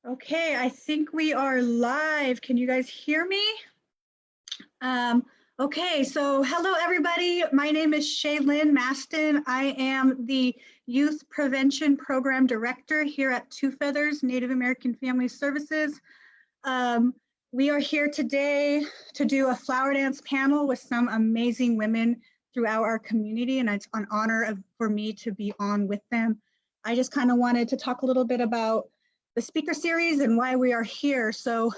Okay, I think we are live. Can you guys hear me? Okay, so hello everybody. My name is Shay Mastan. I am the Youth Prevention Program Director here at Two Feathers Native American Family Services. We are here today to do a flower dance panel with some amazing women throughout our community, and it's an honor for me to be on with them. I just kind of wanted to talk a little bit about the speaker series and why we are here. So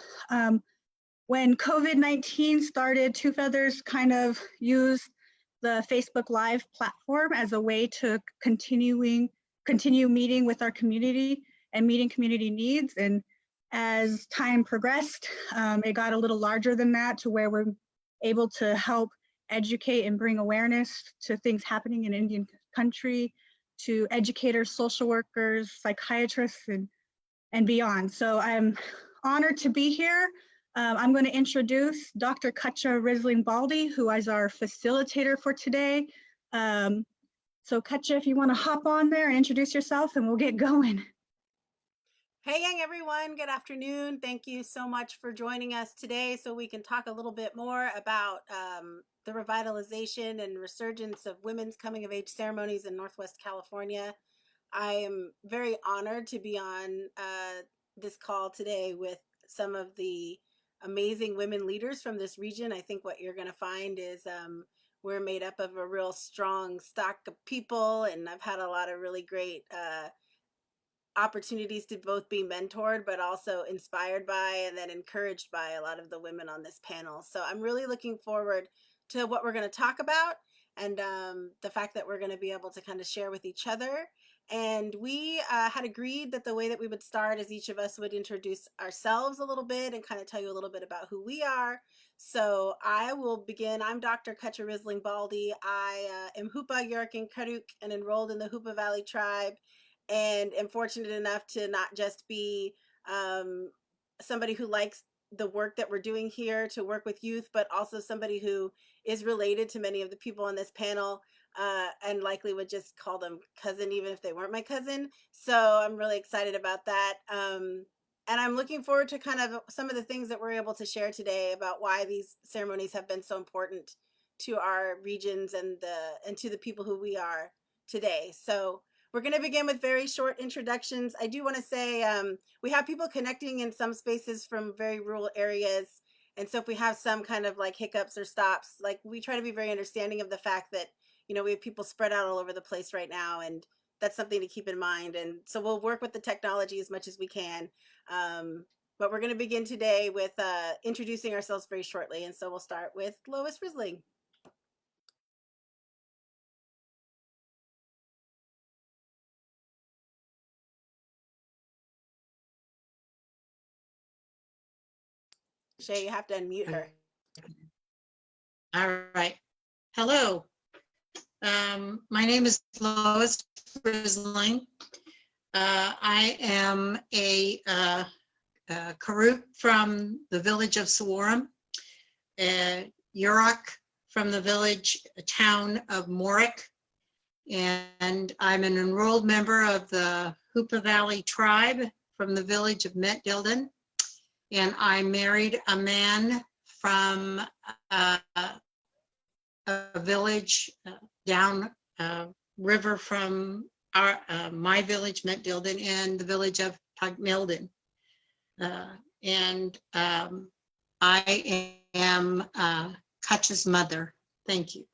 when COVID-19 started, Two Feathers kind of used the Facebook Live platform as a way to continue meeting with our community and meeting community needs. And as time progressed, it got a little larger than that, to where we're able to help educate and bring awareness to things happening in Indian country, to educators, social workers, psychiatrists, and beyond. So I'm honored to be here. I'm going to introduce Dr.Cutcha Risling-Baldy, who is our facilitator for today. So Cutcha, if you want to hop on there and introduce yourself, and we'll get going. Hey gang, everyone, good afternoon. Thank you so much for joining us today so we can talk a little bit more about the revitalization and resurgence of women's coming of age ceremonies in Northwest California. I am very honored to be on this call today with some of the amazing women leaders from this region. I think what you're going to find is we're made up of a real strong stock of people, and I've had a lot of really great opportunities to both be mentored but also inspired by and then encouraged by a lot of the women on this panel. So I'm really looking forward to what we're going to talk about, and the fact that we're going to be able to kind of share with each other. And we had agreed that the way that we would start is each of us would introduce ourselves a little bit and kind of tell you a little bit about who we are. So I will begin. I'm Dr.Cutcha Risling-Baldy. I am Hupa Yurkin Karuk and enrolled in the Hupa Valley Tribe, and am fortunate enough to not just be somebody who likes the work that we're doing here to work with youth, but also somebody who is related to many of the people on this panel, and likely would just call them cousin even if they weren't my cousin. So I'm really excited about that. And I'm looking forward to kind of some of the things that we're able to share today about why these ceremonies have been so important to our regions and to the people who we are today. So we're going to begin with very short introductions. I do want to say we have people connecting in some spaces from very rural areas. And so if we have some kind of like hiccups or stops, like we try to be very understanding of the fact that, you know, we have people spread out all over the place right now. And that's something to keep in mind. And so we'll work with the technology as much as we can. But we're going to begin today with introducing ourselves very shortly. And so we'll start with Lois Risling. Shay, you have to unmute her. All right. Hello. My name is Lois Drizzling. I am a Karuk from the village of Sawaram, Yurok from the town of Morik, and I'm an enrolled member of the Hupa Valley Tribe from the village of Metdilden. And I married a man from a village down river from my village, Metdilden, and the village of Tagmilden. And I am Cutcha's mother. Thank you.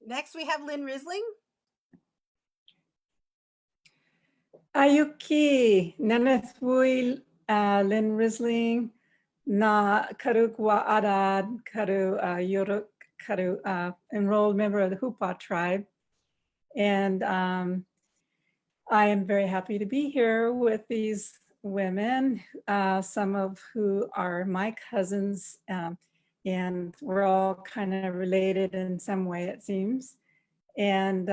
Next, we have Lin Drizzling. Ayuki, Nanethwil, Lin Drizzling, Na Karuk Wa Arad, Karu Yoruk, Karu, enrolled member of the Hupa tribe. And I am very happy to be here with these women, some of who are my cousins, and we're all kind of related in some way, it seems. And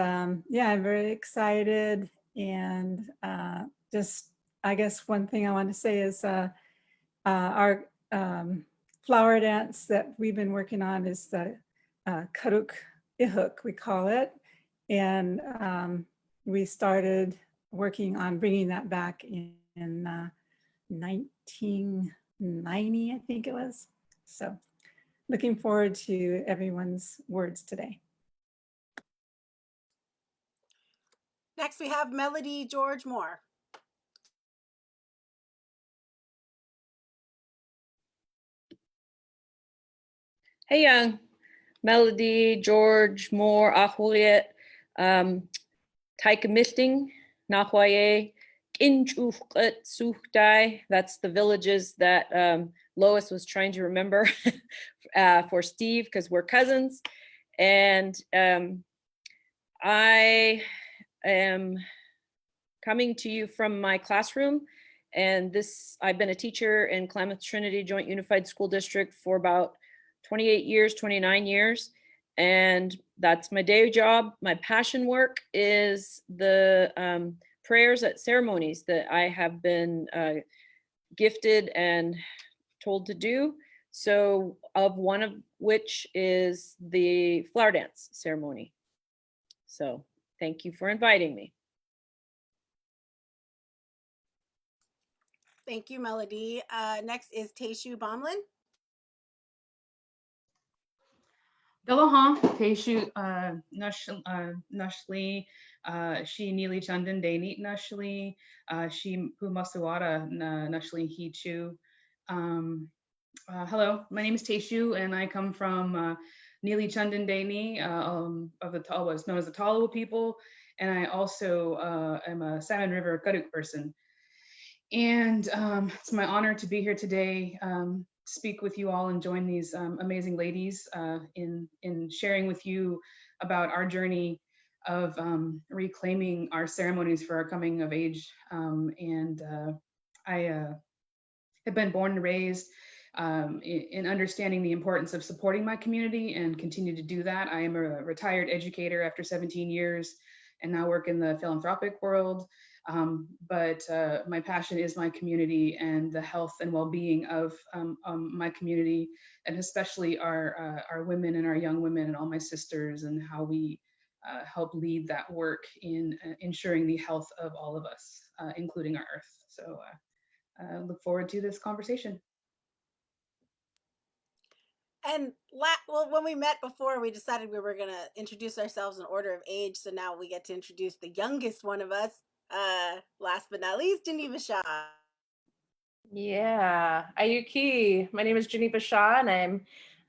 yeah, I'm very excited. And just, I guess one thing I want to say is our flower dance that we've been working on is the Karuk Ihuk, we call it. And we started working on bringing that back in 1990, I think it was. So looking forward to everyone's words today. Next, we have Melodie George Moore. Hey, young. Melodie George Moore Ahuriet Taika Misting Nahwaye Kinchufqat Suhdai. That's the villages that Lois was trying to remember for Steve because we're cousins. And I am coming to you from my classroom. And I've been a teacher in Klamath Trinity Joint Unified School District for about 28 years, 29 years. And that's my day job. My passion work is the prayers at ceremonies that I have been gifted and told to do. So of one of which is the flower dance ceremony. So thank you for inviting me. Thank you, Melodie. Next is Tayshu Bommelyn. Dalahan, Tayshu, Nushli, she Neely Chandan Danit Nushli, she Pumasuara Nushli Hichu. Hello, my name is Tayshu and I come from Neely Chandan Dani of the what's known as the Talawa people. And I also am a Salmon River Karuk person. And it's my honor to be here today, speak with you all and join these amazing ladies in sharing with you about our journey of reclaiming our ceremonies for our coming of age. I have been born and raised in understanding the importance of supporting my community and continue to do that. I am a retired educator after 17 years and now work in the philanthropic world. But my passion is my community and the health and well-being of my community, and especially our women and our young women and all my sisters, and how we help lead that work in ensuring the health of all of us, including our earth. So I look forward to this conversation. And well, when we met before, we decided we were going to introduce ourselves in order of age. So now we get to introduce the youngest one of us. Last but not least, Geneva Shaw. Yeah, Ayuki. My name is Geneva Shaw, and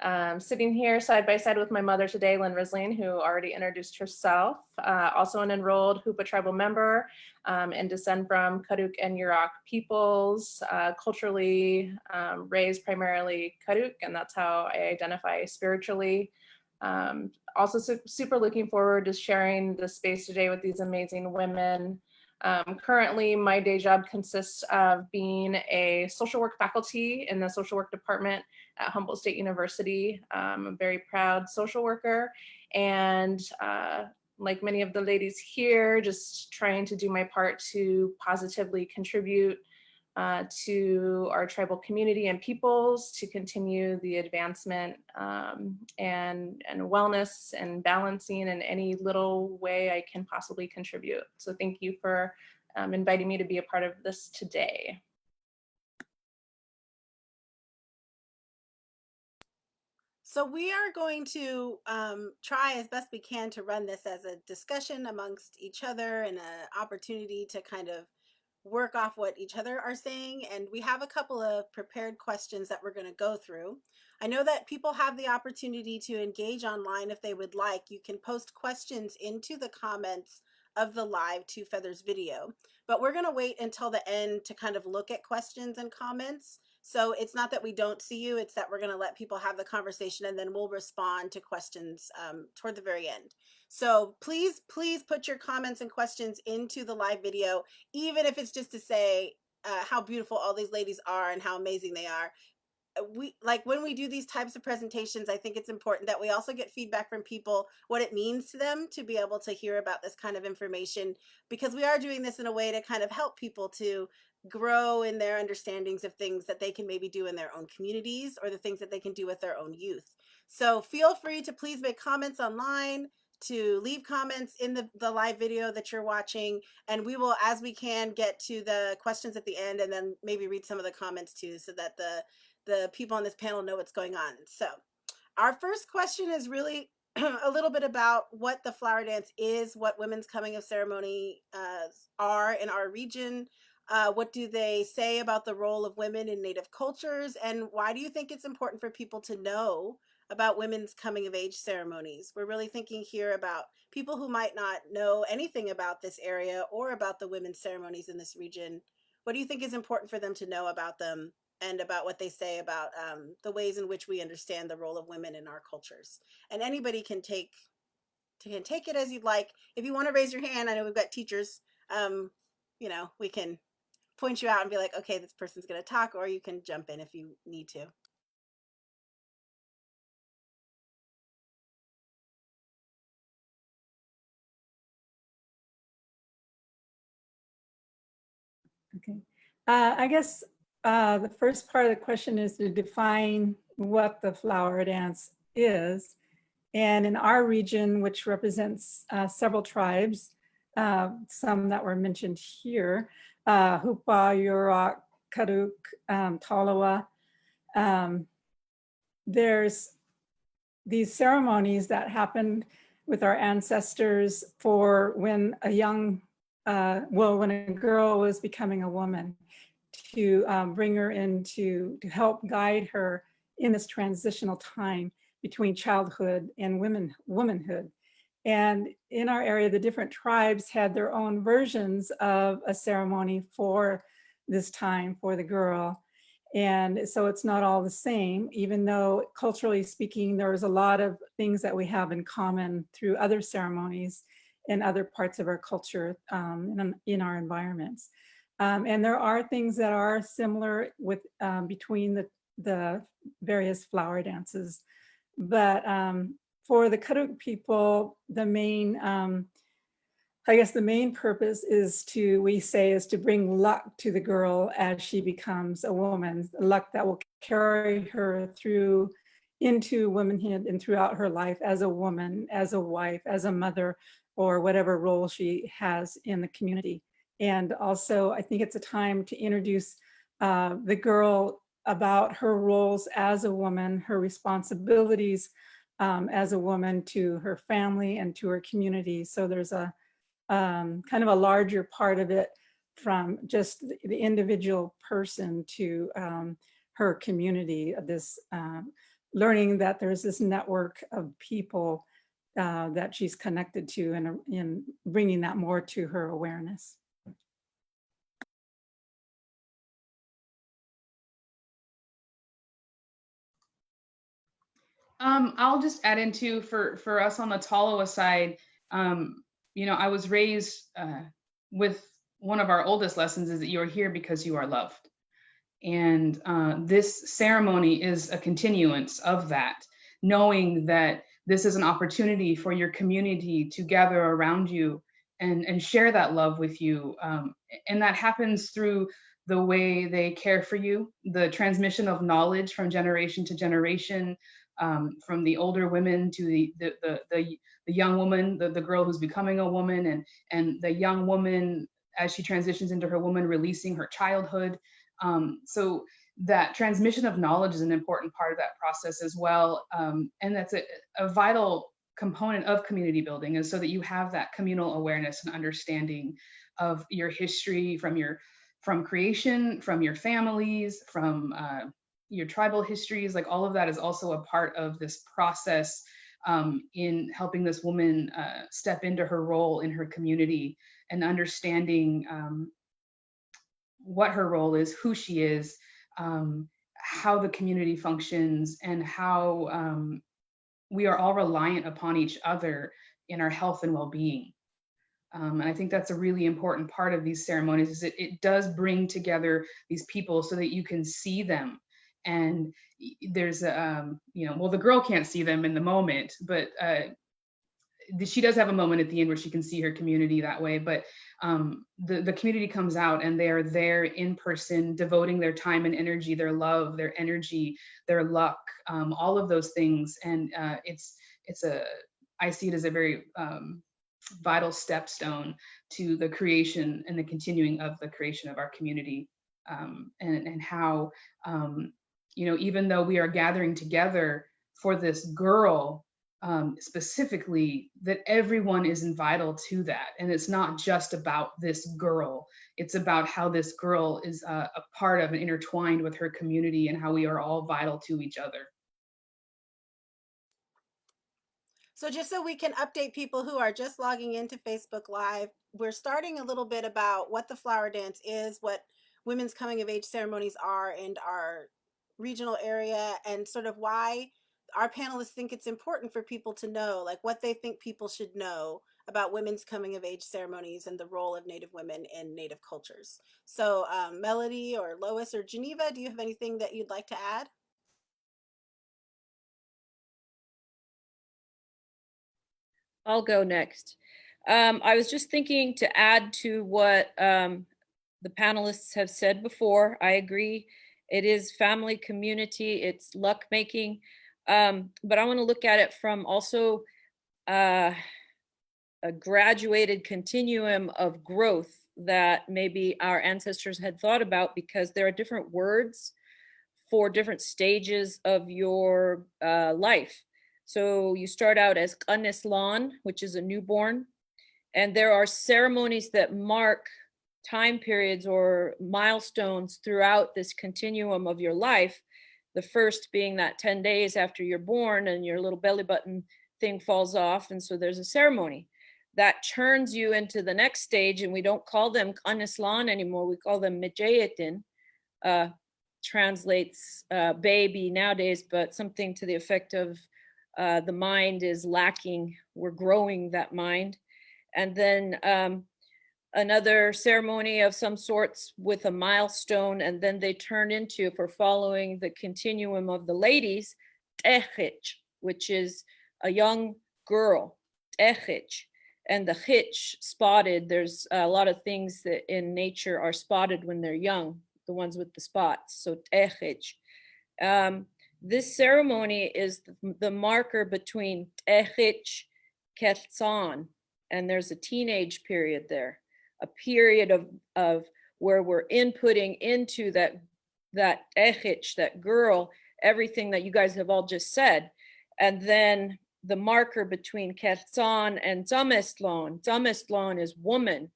I'm sitting here side by side with my mother today, Lin Drizzling, who already introduced herself. Also an enrolled Hoopa tribal member and descend from Karuk and Yurok peoples, culturally raised primarily Karuk, and that's how I identify spiritually. Also super looking forward to sharing the space today with these amazing women. Currently, my day job consists of being a social work faculty in the social work department at Humboldt State University. I'm a very proud social worker, and like many of the ladies here, just trying to do my part to positively contribute to our tribal community and peoples to continue the advancement and wellness and balancing in any little way I can possibly contribute. So thank you for inviting me to be a part of this today. So we are going to try as best we can to run this as a discussion amongst each other and an opportunity to kind of work off what each other are saying. And we have a couple of prepared questions that we're going to go through. I know that people have the opportunity to engage online if they would like. You can post questions into the comments of the live Two Feathers video, but we're going to wait until the end to kind of look at questions and comments. So it's not that we don't see you, it's that we're going to let people have the conversation and then we'll respond to questions toward the very end. So please put your comments and questions into the live video, even if it's just to say how beautiful all these ladies are and how amazing they are. when we do these types of presentations, I think it's important that we also get feedback from people, what it means to them to be able to hear about this kind of information, because we are doing this in a way to kind of help people to grow in their understandings of things that they can maybe do in their own communities, or the things that they can do with their own youth. So feel free to please make comments online, to leave comments in the live video that you're watching, and we will, as we can, get to the questions at the end, and then maybe read some of the comments too, so that the people on this panel know what's going on. So our first question is really a little bit about what the flower dance is, what women's coming of ceremony are in our region. What do they say about the role of women in Native cultures? And why do you think it's important for people to know about women's coming of age ceremonies? We're really thinking here about people who might not know anything about this area or about the women's ceremonies in this region. What do you think is important for them to know about them, and about what they say about the ways in which we understand the role of women in our cultures? And anybody can take it as you'd like. If you want to raise your hand, I know we've got teachers, we can point you out and be like, okay, this person's going to talk, or you can jump in if you need to. Okay. I guess the first part of the question is to define what the flower dance is. And in our region, which represents several tribes, some that were mentioned here, Hupa, Yurok, Karuk, Tolowa, there's these ceremonies that happened with our ancestors for when a young, when a girl was becoming a woman, to bring her to help guide her in this transitional time between childhood and womanhood. And in our area, the different tribes had their own versions of a ceremony for this time for the girl. And so it's not all the same, even though culturally speaking, there's a lot of things that we have in common through other ceremonies and other parts of our culture in our environments. And there are things that are similar with between the various flower dances. But for the Karuk people, the main, I guess the main purpose is to bring luck to the girl as she becomes a woman, luck that will carry her through into womanhood and throughout her life as a woman, as a wife, as a mother, or whatever role she has in the community. And also, I think it's a time to introduce the girl about her roles as a woman, her responsibilities as a woman to her family and to her community. So there's a kind of a larger part of it, from just the individual person to her community, this learning that there's this network of people that she's connected to, and in bringing that more to her awareness. I'll just add in too, for us on the Tolowa side, I was raised with one of our oldest lessons is that you are here because you are loved. And this ceremony is a continuance of that, knowing that this is an opportunity for your community to gather around you and share that love with you. And that happens through the way they care for you, the transmission of knowledge from generation to generation, from the older women to the young woman, the girl who's becoming a woman, and the young woman as she transitions into her woman, releasing her childhood. So that transmission of knowledge is an important part of that process as well. And that's a vital component of community building, is so that you have that communal awareness and understanding of your history from creation, from your families, from your tribal histories. Like all of that is also a part of this process in helping this woman step into her role in her community and understanding what her role is, who she is, how the community functions, and how we are all reliant upon each other in our health and well-being. And I think that's a really important part of these ceremonies, is it does bring together these people so that you can see them And there's well, the girl can't see them in the moment, but she does have a moment at the end where she can see her community that way. But the community comes out and they're there in person, devoting their time and energy, their love, their energy, their luck, all of those things. And I see it as a very vital stepstone to the creation and the continuing of the creation of our community. And how, even though we are gathering together for this girl, specifically, that everyone is vital to that. And it's not just about this girl. It's about how this girl is a part of and intertwined with her community, and how we are all vital to each other. So just so we can update people who are just logging into Facebook Live, we're starting a little bit about what the flower dance is, what women's coming of age ceremonies are in our regional area, and sort of why our panelists think it's important for people to know, like what they think people should know about women's coming of age ceremonies and the role of Native women in Native cultures. So Melodie or Lois or Geneva, do you have anything that you'd like to add? I'll go next. I was just thinking to add to what the panelists have said before. I agree. It is family, community, it's luck making. But I want to look at it from also a graduated continuum of growth that maybe our ancestors had thought about, because there are different words for different stages of your life. So you start out as Kanislan, which is a newborn, and there are ceremonies that mark time periods or milestones throughout this continuum of your life. The first being that 10 days after you're born and your little belly button thing falls off, and so there's a ceremony that churns you into the next stage, and we don't call them Kanislan anymore, we call them Mijayatin. Translates baby nowadays, but something to the effect of the mind is lacking, we're growing that mind. And then another ceremony of some sorts with a milestone, and then they turn into, if we're following the continuum of the ladies, tehich, which is a young girl, tehich. And the hitch, spotted, there's a lot of things that in nature are spotted when they're young, the ones with the spots, so tehich. This ceremony is the marker between tehich, ketsan, and there's a teenage period there, a period of where we're inputting into that tehich, that girl, everything that you guys have all just said. And then the marker between ketsan and zamestlan. Zamestlan is woman,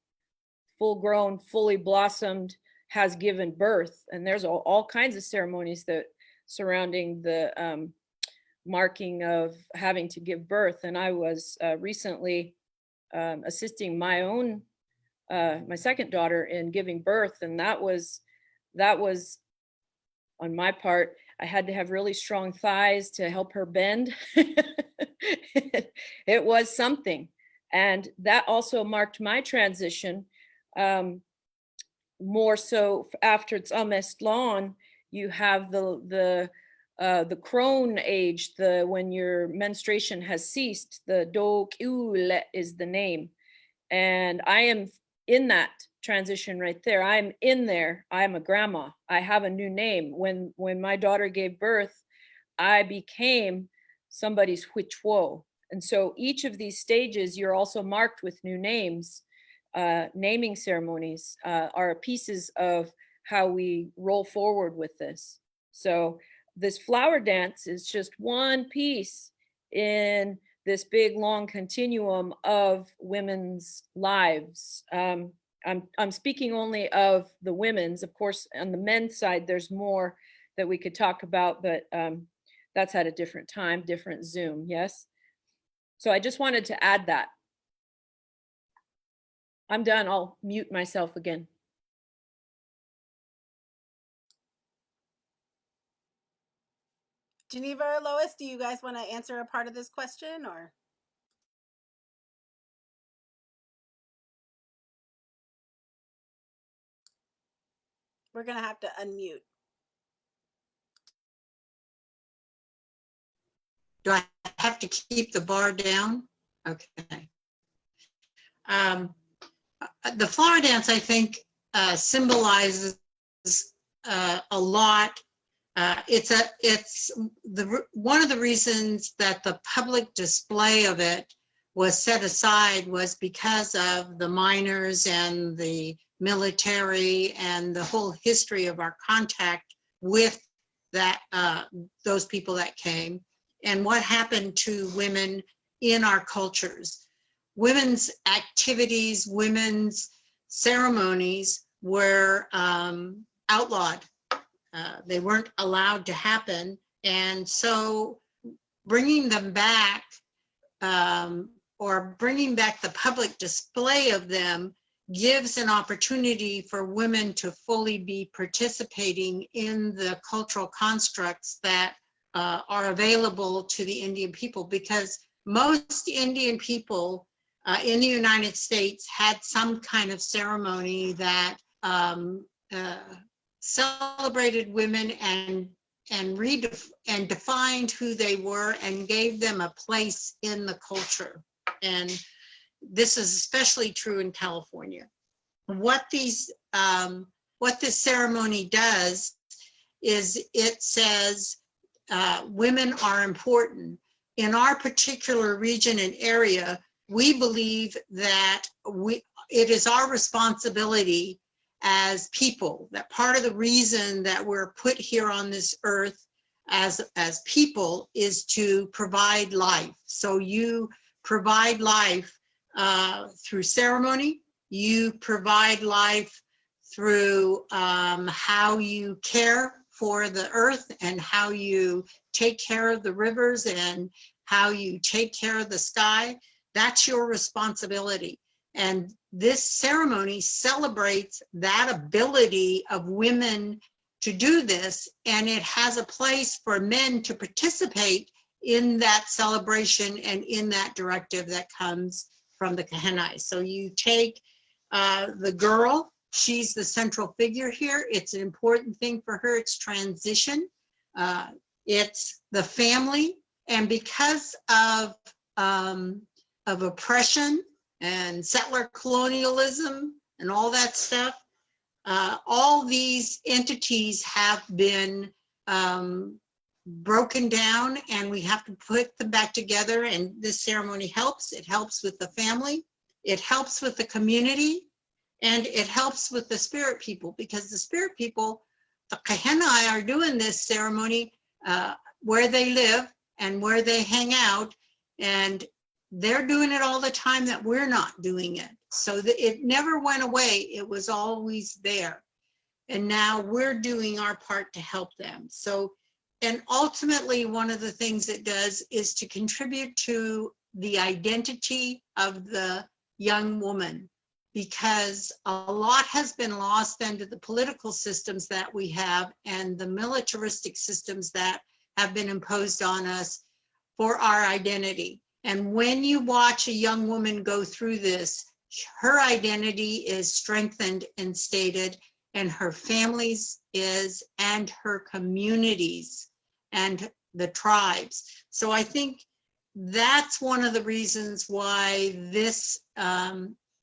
full grown, fully blossomed, has given birth. And there's all kinds of ceremonies that surrounding the marking of having to give birth. And I was recently assisting my own, my second daughter in giving birth. And that was on my part. I had to have really strong thighs to help her bend. It was something. And that also marked my transition. More so after it's Amestlan, you have the crone age, when your menstruation has ceased, the do kiule is the name. And I am in that transition right there. I'm in there. I'm a grandma. I have a new name. When my daughter gave birth, I became somebody's huichwo. And so each of these stages, you're also marked with new names. Naming ceremonies are pieces of how we roll forward with this. So this flower dance is just one piece in this big long continuum of women's lives. I'm speaking only of the women's. Of course, on the men's side, there's more that we could talk about, but that's at a different time, different Zoom, yes? So I just wanted to add that. I'm done. I'll mute myself again. Geneva or Lois, do you guys want to answer a part of this question, or? We're going to have to unmute. Do I have to keep the bar down? Okay. The flower dance, I think, symbolizes a lot. It's one of the reasons that the public display of it was set aside was because of the miners and the military and the whole history of our contact with that those people that came and what happened to women in our cultures. Women's activities, women's ceremonies were outlawed. They weren't allowed to happen. And so bringing them back or bringing back the public display of them gives an opportunity for women to fully be participating in the cultural constructs that are available to the Indian people, because most Indian people in the United States had some kind of ceremony that celebrated women and defined who they were and gave them a place in the culture. And this is especially true in California. What this ceremony does is it says women are important. In our particular region and area, we believe that it is our responsibility as people, that part of the reason that we're put here on this earth as people is to provide life. So you provide life through ceremony, you provide life through how you care for the earth and how you take care of the rivers and how you take care of the sky. That's your responsibility. And this ceremony celebrates that ability of women to do this, and it has a place for men to participate in that celebration and in that directive that comes from the Kahanai. So you take the girl, she's the central figure here. It's an important thing for her, it's transition. It's the family, and because of oppression and settler colonialism and all that stuff, all these entities have been broken down, and we have to put them back together, and this ceremony helps. It helps with the family, it helps with the community, and it helps with the spirit people, because the spirit people, the Kahanai, are doing this ceremony where they live and where they hang out, and they're doing it all the time that we're not doing it. So it never went away. It was always there. And now we're doing our part to help them. So, and ultimately one of the things it does is to contribute to the identity of the young woman, because a lot has been lost under the political systems that we have and the militaristic systems that have been imposed on us for our identity. And when you watch a young woman go through this, her identity is strengthened and stated, and her family's is, and her communities and the tribes. So I think that's one of the reasons why this,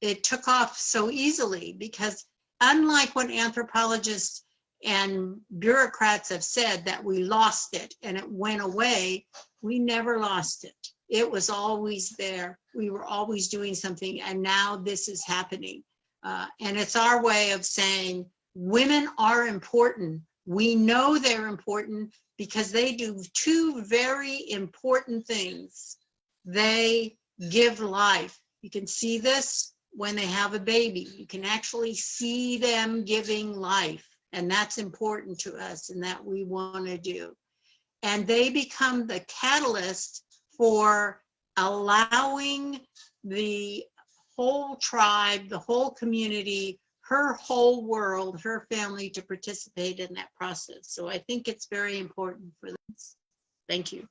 it took off so easily, because unlike what anthropologists and bureaucrats have said that we lost it and it went away, we never lost it. It was always there. We were always doing something, and now this is happening. And it's our way of saying women are important. We know they're important because they do two very important things. They give life. You can see this when they have a baby. You can actually see them giving life, and that's important to us and that we want to do. And they become the catalyst for allowing the whole tribe, the whole community, her whole world, her family to participate in that process. So I think it's very important for this. Thank you.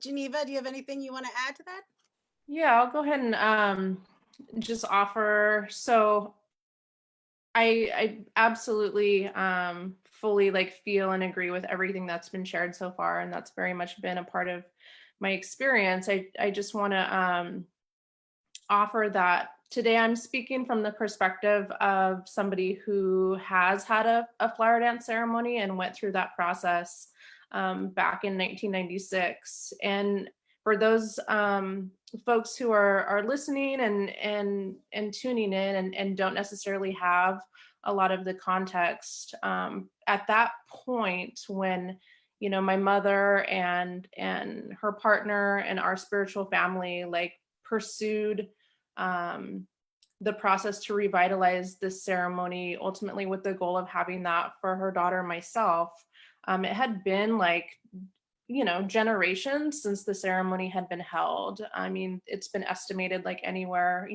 Geneva, do you have anything you want to add to that? Yeah, I'll go ahead and just offer. So I absolutely fully like feel and agree with everything that's been shared so far, and that's very much been a part of my experience. I just want to offer that today I'm speaking from the perspective of somebody who has had a flower dance ceremony and went through that process back in 1996. And for those folks who are listening and tuning in and don't necessarily have a lot of the context, at that point when my mother and her partner and our spiritual family like pursued the process to revitalize this ceremony, ultimately with the goal of having that for her daughter and myself. It had been like, generations since the ceremony had been held. I mean, it's been estimated like anywhere,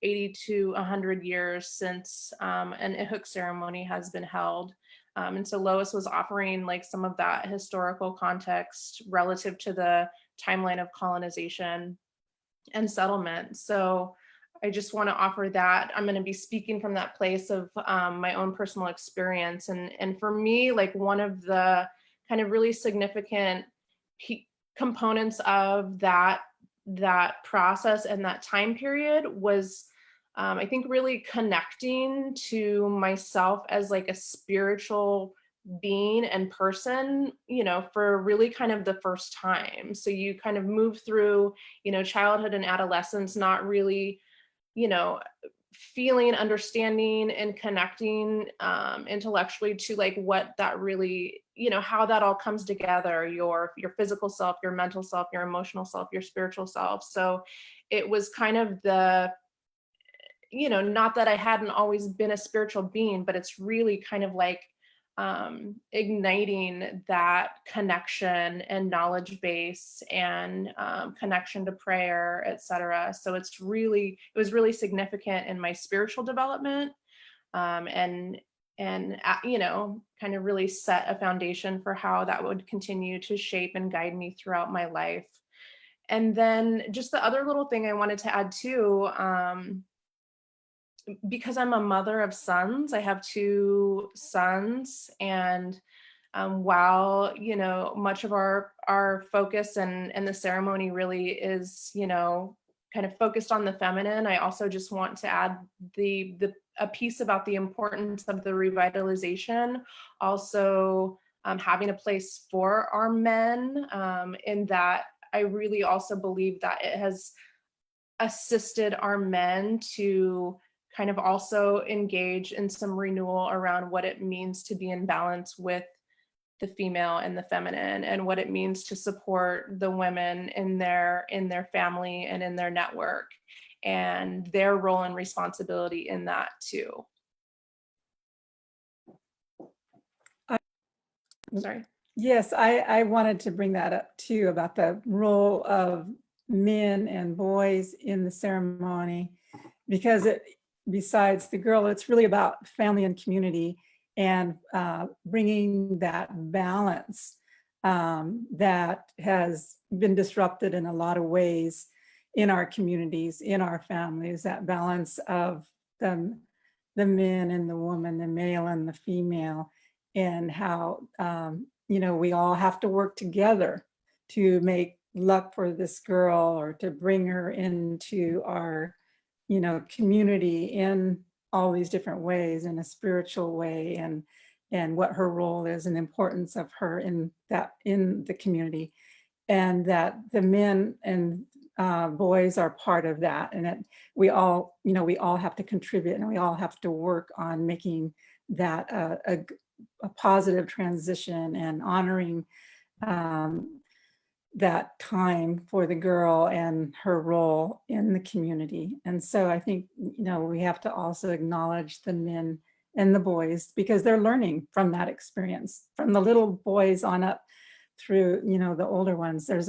80 to 100 years since an ihuk ceremony has been held. And so Lois was offering like some of that historical context relative to the timeline of colonization and settlement. So I just want to offer that. I'm going to be speaking from that place of my own personal experience. And for me, like one of the kind of really significant components of that process and that time period was, I think, really connecting to myself as like a spiritual being and person, for really kind of the first time. So you kind of move through, childhood and adolescence, not really, feeling, understanding, and connecting intellectually to like what that really, how that all comes together, your physical self, your mental self, your emotional self, your spiritual self. So it was kind of the, not that I hadn't always been a spiritual being, but it's really kind of like igniting that connection and knowledge base and connection to prayer, etc. So it was really significant in my spiritual development, and kind of really set a foundation for how that would continue to shape and guide me throughout my life. And then just the other little thing I wanted to add too, because I'm a mother of sons, I have 2 sons, and while much of our focus and the ceremony really is kind of focused on the feminine, I also just want to add a piece about the importance of the revitalization, also having a place for our men, in that I really also believe that it has assisted our men to kind of also engage in some renewal around what it means to be in balance with the female and the feminine, and what it means to support the women in their family and in their network, and their role and responsibility in that too. Sorry. Yes, I wanted to bring that up too, about the role of men and boys in the ceremony, because besides the girl, it's really about family and community, and bringing that balance that has been disrupted in a lot of ways in our communities, in our families, that balance of the men and the woman, the male and the female, and how we all have to work together to make luck for this girl, or to bring her into our community in all these different ways, in a spiritual way, and what her role is and the importance of her in the community, and that the men and boys are part of that, and that we all have to contribute, and we all have to work on making that a positive transition, and honoring that time for the girl and her role in the community. And so I think, we have to also acknowledge the men and the boys, because they're learning from that experience, from the little boys on up through, the older ones. There's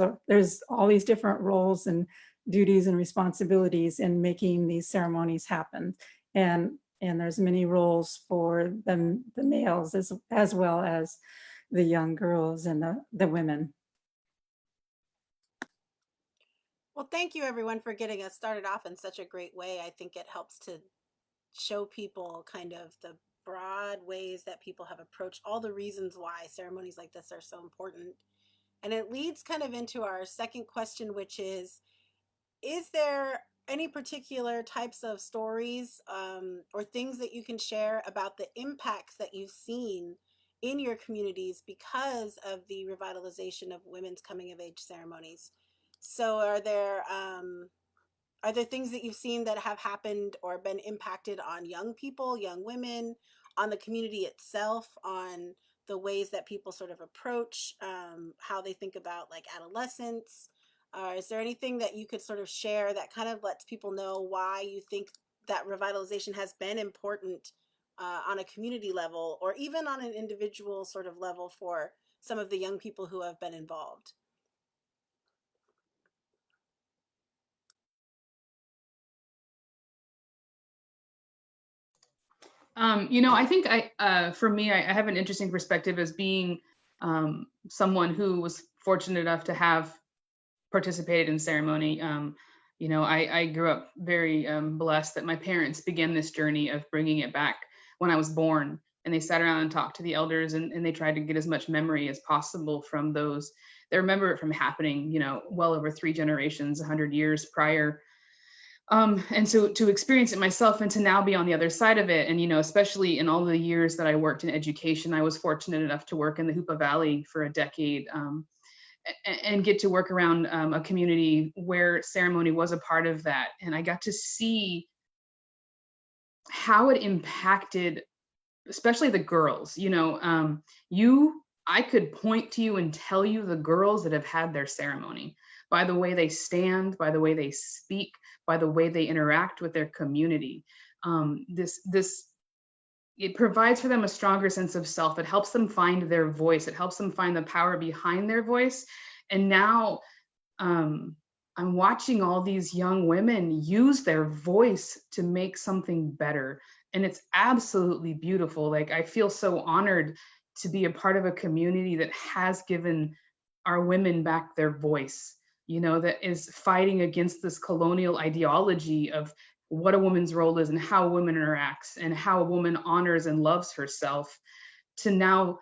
all these different roles and duties and responsibilities in making these ceremonies happen. And there's many roles for the males as well as the young girls and the women. Well, thank you everyone for getting us started off in such a great way. I think it helps to show people kind of the broad ways that people have approached all the reasons why ceremonies like this are so important. And it leads kind of into our second question, which is there any particular types of stories or things that you can share about the impacts that you've seen in your communities because of the revitalization of women's coming of age ceremonies? So are there things that you've seen that have happened or been impacted on young people, young women, on the community itself, on the ways that people sort of approach how they think about like adolescence? Is there anything that you could sort of share that kind of lets people know why you think that revitalization has been important on a community level or even on an individual sort of level for some of the young people who have been involved? I think for me, I have an interesting perspective as being someone who was fortunate enough to have participated in ceremony. I grew up very blessed that my parents began this journey of bringing it back when I was born, and they sat around and talked to the elders, and they tried to get as much memory as possible from those. They remember it from happening, well over 3 generations, 100 years prior. And so to experience it myself and to now be on the other side of it, and especially in all the years that I worked in education, I was fortunate enough to work in the Hoopa Valley for a decade, and get to work around a community where ceremony was a part of that. And I got to see how it impacted, especially the girls. I could point to you and tell you the girls that have had their ceremony by the way they stand, by the way they speak, by the way they interact with their community. It provides for them a stronger sense of self. It helps them find their voice. It helps them find the power behind their voice. And now I'm watching all these young women use their voice to make something better. And it's absolutely beautiful. Like, I feel so honored to be a part of a community that has given our women back their voice, that is fighting against this colonial ideology of what a woman's role is and how a woman interacts and how a woman honors and loves herself, to now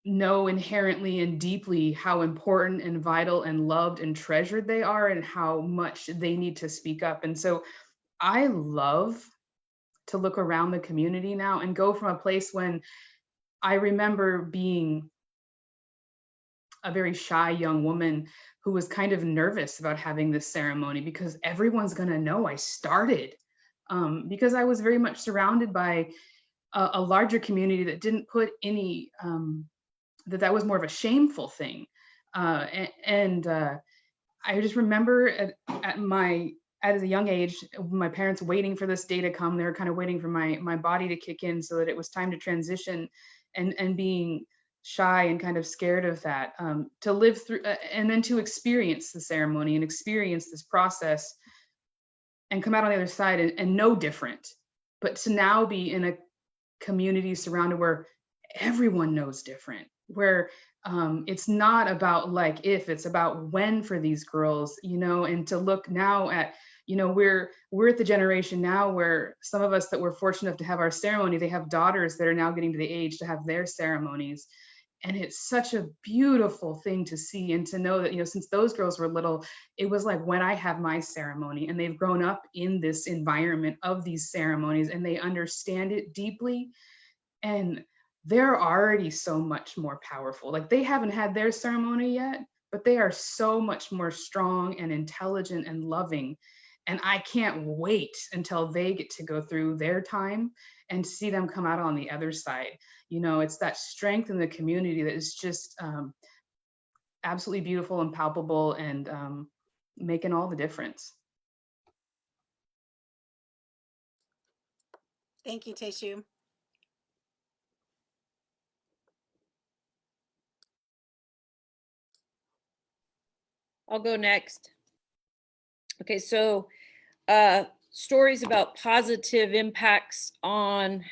know inherently and deeply how important and vital and loved and treasured they are and how much they need to speak up. And so I love to look around the community now and go from a place when I remember being a very shy young woman who was kind of nervous about having this ceremony because everyone's going to know I started, because I was very much surrounded by a larger community that didn't put any, that was more of a shameful thing. I just remember at a young age, my parents waiting for this day to come. They were kind of waiting for my body to kick in so that it was time to transition, and being shy and kind of scared of that, to live through and then to experience the ceremony and experience this process and come out on the other side and know different, but to now be in a community surrounded where everyone knows different, where it's not about like if, it's about when for these girls, and to look now at, we're at the generation now where some of us that were fortunate enough to have our ceremony, they have daughters that are now getting to the age to have their ceremonies. And it's such a beautiful thing to see and to know that, since those girls were little, it was like when I have my ceremony, and they've grown up in this environment of these ceremonies and they understand it deeply. And they're already so much more powerful. Like, they haven't had their ceremony yet, but they are so much more strong and intelligent and loving. And I can't wait until they get to go through their time and see them come out on the other side. It's that strength in the community that is just absolutely beautiful and palpable, and making all the difference. Thank you, Tayshu. I'll go next. Okay, so stories about positive impacts on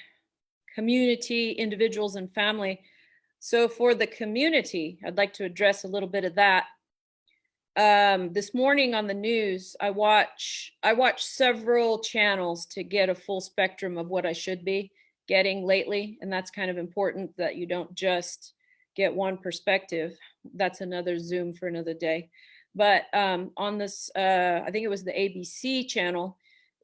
community, individuals, and family. So for the community, I'd like to address a little bit of that. this morning on the news, I watch several channels to get a full spectrum of what I should be getting lately. And that's kind of important, that you don't just get one perspective. That's another Zoom for another day. But on this, I think it was the ABC channel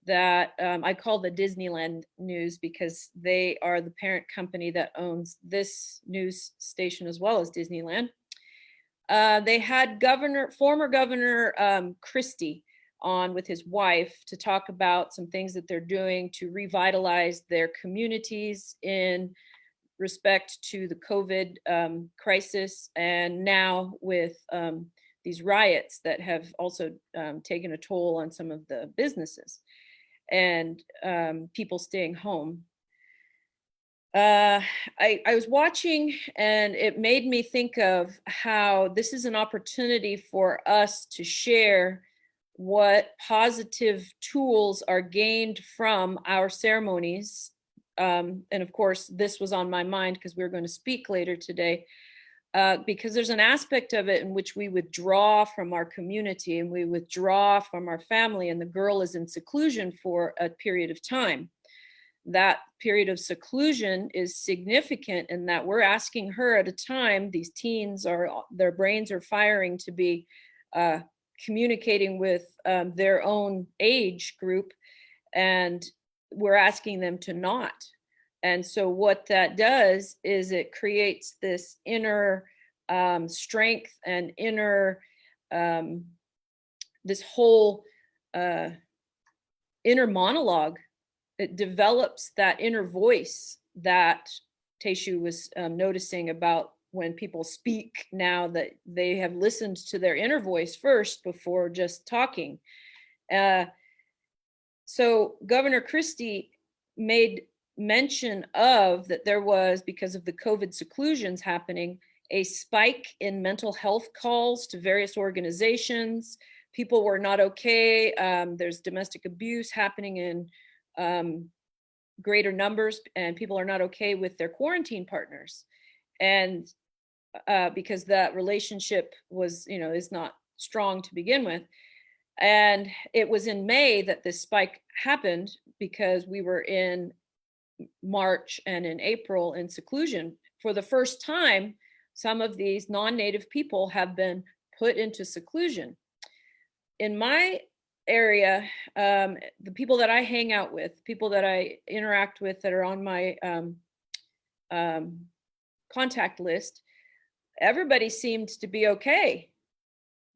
that I call the Disneyland News, because they are the parent company that owns this news station as well as Disneyland. They had former Governor Christie on with his wife to talk about some things that they're doing to revitalize their communities in respect to the COVID crisis, and now with these riots that have also taken a toll on some of the businesses and people staying home. I was watching, and it made me think of how this is an opportunity for us to share what positive tools are gained from our ceremonies. And of course, this was on my mind because we were going to speak later today, because there's an aspect of it in which we withdraw from our community and we withdraw from our family, and the girl is in seclusion for a period of time. That period of seclusion is significant in that we're asking her at a time, these teens their brains are firing to be communicating with their own age group, and we're asking them to not. And so what that does is it creates this inner strength and inner, this whole inner monologue. It develops that inner voice that Tayshu was noticing about when people speak now, that they have listened to their inner voice first before just talking. So Governor Christie made mention of that there was, because of the COVID seclusions happening, a spike in mental health calls to various organizations. People were not okay. There's domestic abuse happening in greater numbers, and people are not okay with their quarantine partners. And because that relationship was, is not strong to begin with. And it was in May that this spike happened, because we were in March and in April in seclusion. For the first time, some of these non-native people have been put into seclusion. In my area, the people that I hang out with, people that I interact with that are on my contact list, everybody seemed to be okay.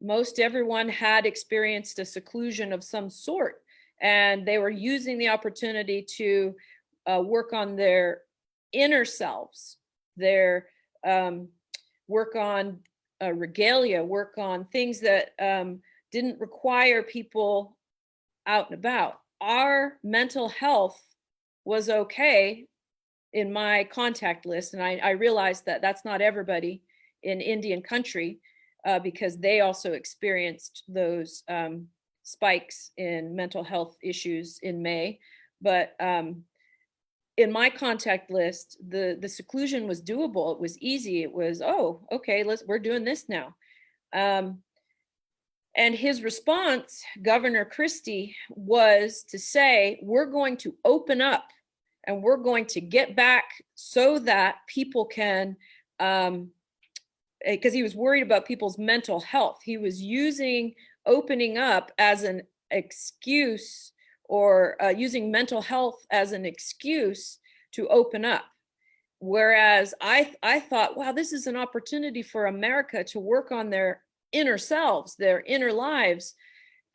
Most everyone had experienced a seclusion of some sort, and they were using the opportunity to work on their inner selves, their work on regalia, work on things that didn't require people out and about. Our mental health was okay in my contact list, and I realized that that's not everybody in Indian country, because they also experienced those spikes in mental health issues in May. But in my contact list, the seclusion was doable. It was easy. It was, oh, okay, we're doing this now. And his response, Governor Christie, was to say, we're going to open up and we're going to get back so that people can, because he was worried about people's mental health. He was using opening up as an excuse, or using mental health as an excuse to open up. Whereas I thought, wow, this is an opportunity for America to work on their inner selves, their inner lives.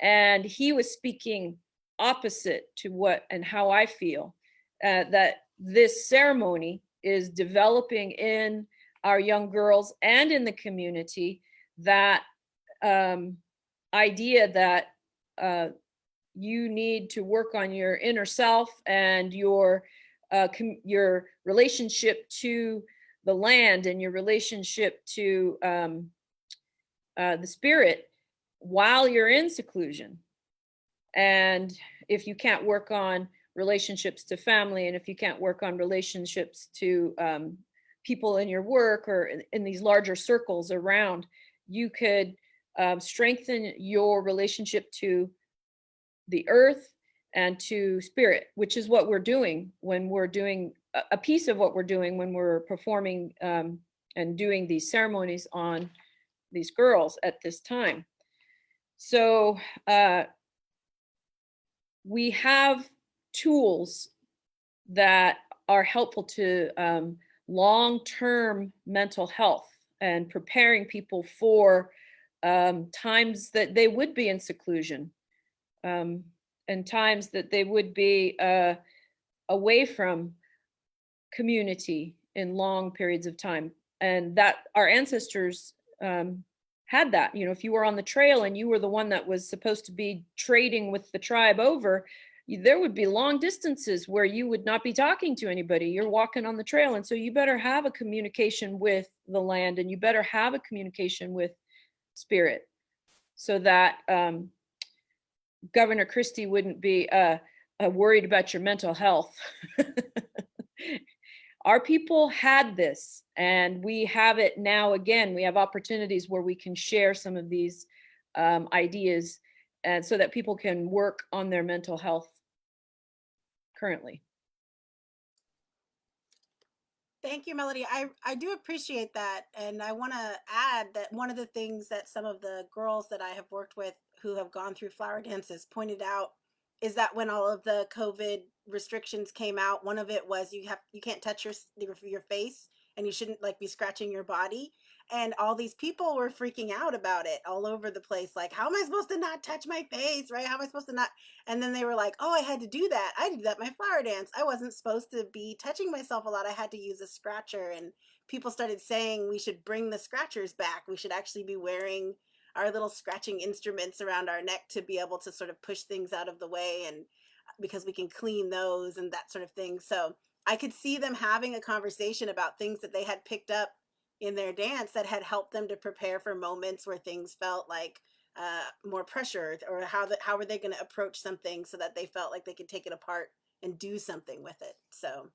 And he was speaking opposite to what and how I feel, that this ceremony is developing in our young girls and in the community, that idea that you need to work on your inner self and your relationship to the land and your relationship to the spirit while you're in seclusion. And if you can't work on relationships to family, and if you can't work on relationships to people in your work or in these larger circles around, you could strengthen your relationship to the earth and to spirit, which is what we're doing when we're doing a piece of what we're doing when we're performing and doing these ceremonies on these girls at this time. So we have tools that are helpful to long-term mental health and preparing people for times that they would be in seclusion and times that they would be away from community in long periods of time. And that our ancestors had that. You know, if you were on the trail and you were the one that was supposed to be trading with the tribe over, there would be long distances where you would not be talking to anybody. You're walking on the trail. And so you better have a communication with the land, and you better have a communication with spirit, so that Governor Christie wouldn't be worried about your mental health. Our people had this, and we have it now again. We have opportunities where we can share some of these ideas, and so that people can work on their mental health currently. Thank you, Melodie. I do appreciate that. And I want to add that one of the things that some of the girls that I have worked with who have gone through flower dances pointed out is that when all of the COVID restrictions came out, one of it was you can't touch your face, and you shouldn't like be scratching your body. And all these people were freaking out about it all over the place. Like, how am I supposed to not touch my face? Right? How am I supposed to not? And then they were like, oh, I had to do that. I did that in my flower dance. I wasn't supposed to be touching myself a lot. I had to use a scratcher. And people started saying we should bring the scratchers back. We should actually be wearing our little scratching instruments around our neck to be able to sort of push things out of the way, and because we can clean those and that sort of thing. So I could see them having a conversation about things that they had picked up in their dance that had helped them to prepare for moments where things felt like more pressure, or how were they going to approach something so that they felt like they could take it apart and do something with it. So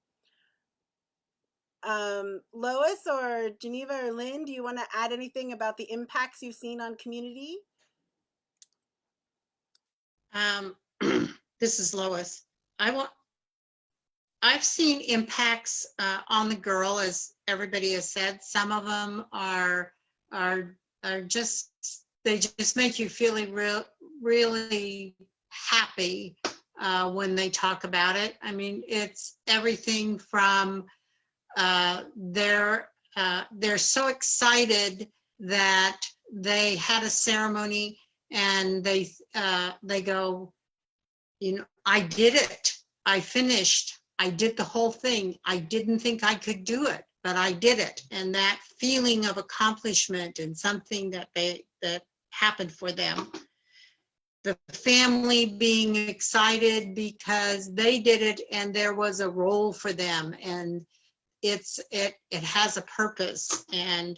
Lois or Geneva or Lynn, do you want to add anything about the impacts you've seen on community? This is Lois. I've seen impacts on the girl, as everybody has said. Some of them are just, they just make you feel really happy when they talk about it. I mean, it's everything from they're so excited that they had a ceremony, and they go, you know, I did it. I finished. I did the whole thing. I didn't think I could do it, but I did it. And that feeling of accomplishment and something that happened for them. The family being excited because they did it and there was a role for them, and it has a purpose. And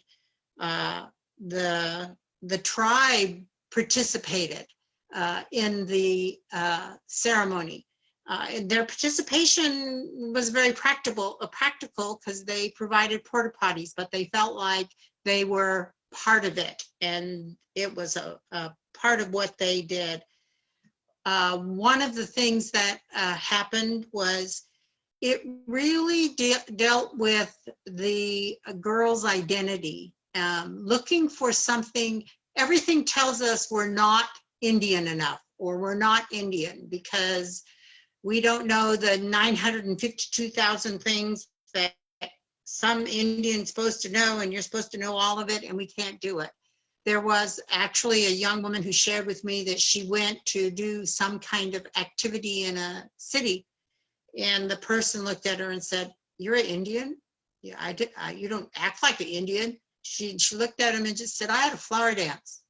the tribe participated in the ceremony. Their participation was very practical because they provided porta potties, but they felt like they were part of it, and it was a part of what they did. One of the things that happened was it really dealt with the girl's identity, looking for something. Everything tells us we're not Indian enough, or we're not Indian, because we don't know the 952,000 things that some Indian's supposed to know, and you're supposed to know all of it, and we can't do it. There was actually a young woman who shared with me that she went to do some kind of activity in a city, and the person looked at her and said, "You're an Indian? Yeah, you don't act like an Indian." She looked at him and just said, "I had a flower dance."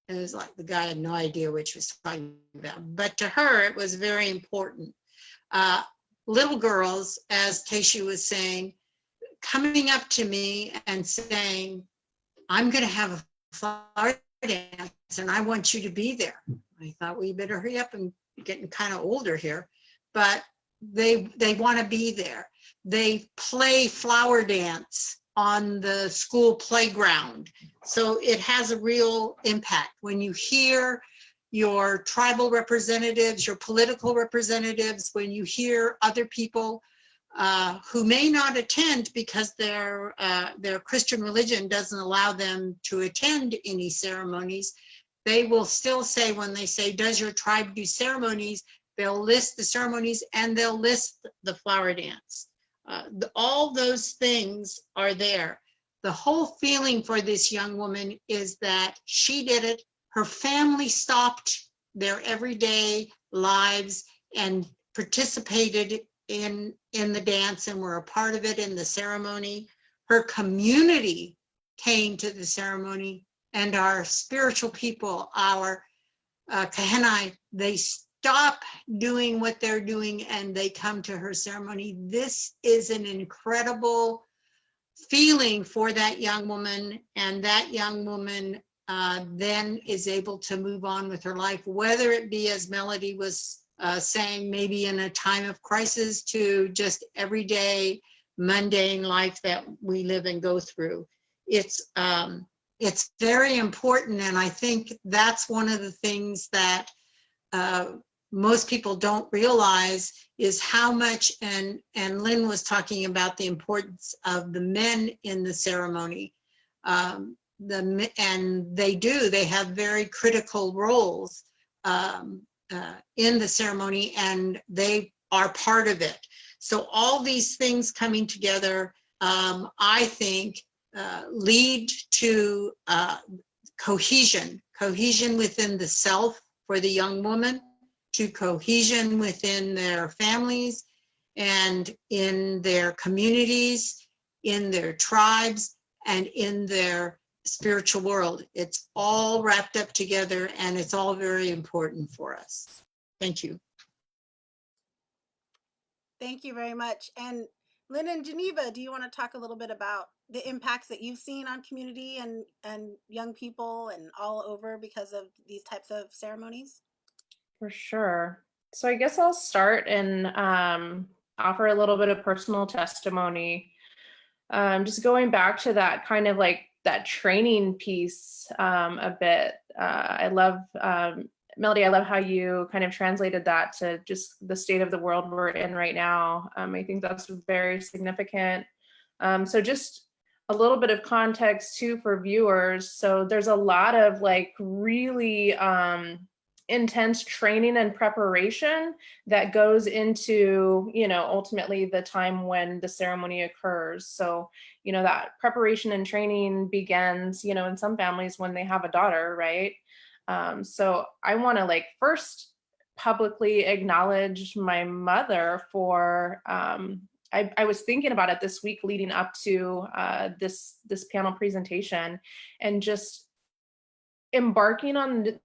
And it was like the guy had no idea what she was talking about. But to her, it was very important. Little girls, as Tayshu was saying, coming up to me and saying, "I'm going to have a flower dance and I want you to be there." I thought, well, you better hurry up, and getting kind of older here. But they want to be there. They play flower dance on the school playground. So it has a real impact. When you hear your tribal representatives, your political representatives, when you hear other people who may not attend because their Christian religion doesn't allow them to attend any ceremonies, they will still say, when they say, does your tribe do ceremonies? They'll list the ceremonies and they'll list the flower dance. All those things are there. The whole feeling for this young woman is that she did it. Her family stopped their everyday lives and participated in the dance and were a part of it in the ceremony. Her community came to the ceremony, and our spiritual people, our Kahenai, they stop doing what they're doing and they come to her ceremony. This is an incredible feeling for that young woman, and that young woman then is able to move on with her life, whether it be, as Melodie was saying, maybe in a time of crisis, to just everyday mundane life that we live and go through. It's very important, and I think that's one of the things that most people don't realize is how much, and Lynn was talking about the importance of the men in the ceremony. And they have very critical roles in the ceremony, and they are part of it. So all these things coming together, I think, lead to cohesion within the self for the young woman, to cohesion within their families and in their communities, in their tribes, and in their spiritual world. It's all wrapped up together, and it's all very important for us. Thank you. Thank you very much. And Lynn and Geneva, do you want to talk a little bit about the impacts that you've seen on community and young people and all over because of these types of ceremonies? For sure. So I guess I'll start and offer a little bit of personal testimony. Just going back to that kind of like that training piece a bit. I love, Melodie, I love how you kind of translated that to just the state of the world we're in right now. I think that's very significant. So just a little bit of context too for viewers. So there's a lot of like really intense training and preparation that goes into, ultimately the time when the ceremony occurs. So, that preparation and training begins, in some families when they have a daughter, right? So I want to first publicly acknowledge my mother for, I was thinking about it this week leading up to this panel presentation, and just embarking on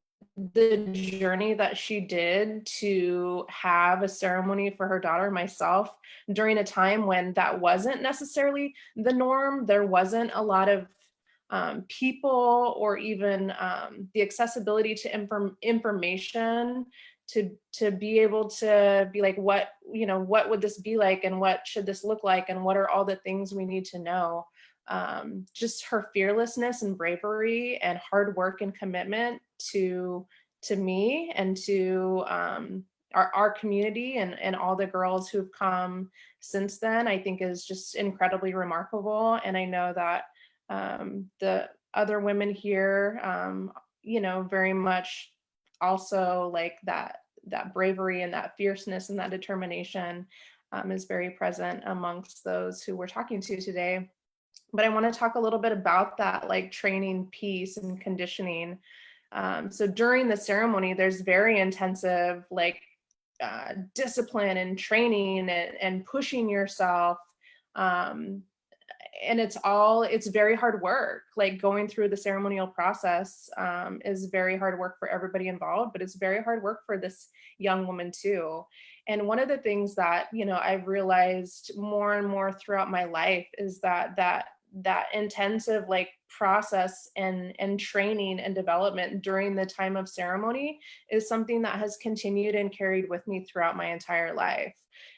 the journey that she did to have a ceremony for her daughter, myself, during a time when that wasn't necessarily the norm. There wasn't a lot of people, or even the accessibility to information to be able to be like, what would this be like, and what should this look like, and what are all the things we need to know. Just her fearlessness and bravery and hard work and commitment to me and to our community and all the girls who've come since then, I think is just incredibly remarkable. And I know that the other women here, very much also like that bravery and that fierceness and that determination is very present amongst those who we're talking to today. But I want to talk a little bit about that training piece and conditioning. So during the ceremony, there's very intensive discipline and training and pushing yourself. And it's very hard work. Going through the ceremonial process is very hard work for everybody involved, but it's very hard work for this young woman too. And one of the things that, I've realized more and more throughout my life is that intensive process and training and development during the time of ceremony is something that has continued and carried with me throughout my entire life.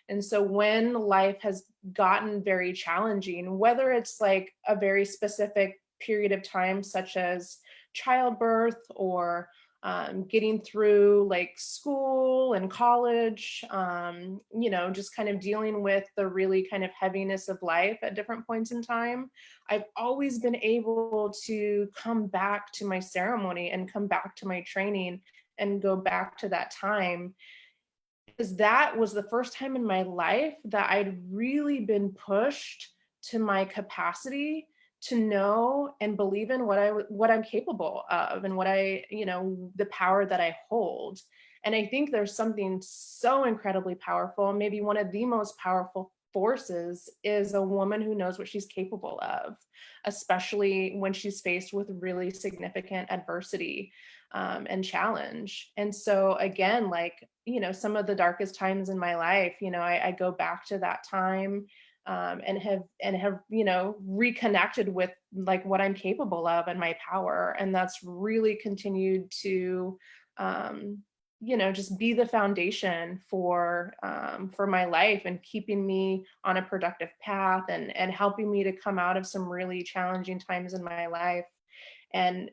And so when life has gotten very challenging, whether it's like a very specific period of time, such as childbirth, or getting through like school and college, you know, just kind of dealing with the really kind of heaviness of life at different points in time. I've always been able to come back to my ceremony and come back to my training and go back to that time, because that was the first time in my life that I'd really been pushed to my capacity to know and believe in what I'm capable of, and what you know, the power that I hold. And I think there's something so incredibly powerful, maybe one of the most powerful forces is a woman who knows what she's capable of, especially when she's faced with really significant adversity and challenge. And so again, like, you know, some of the darkest times in my life, you know, I go back to that time and have, you know, reconnected with like what I'm capable of and my power. And that's really continued to, you know, just be the foundation for my life, and keeping me on a productive path, and helping me to come out of some really challenging times in my life. And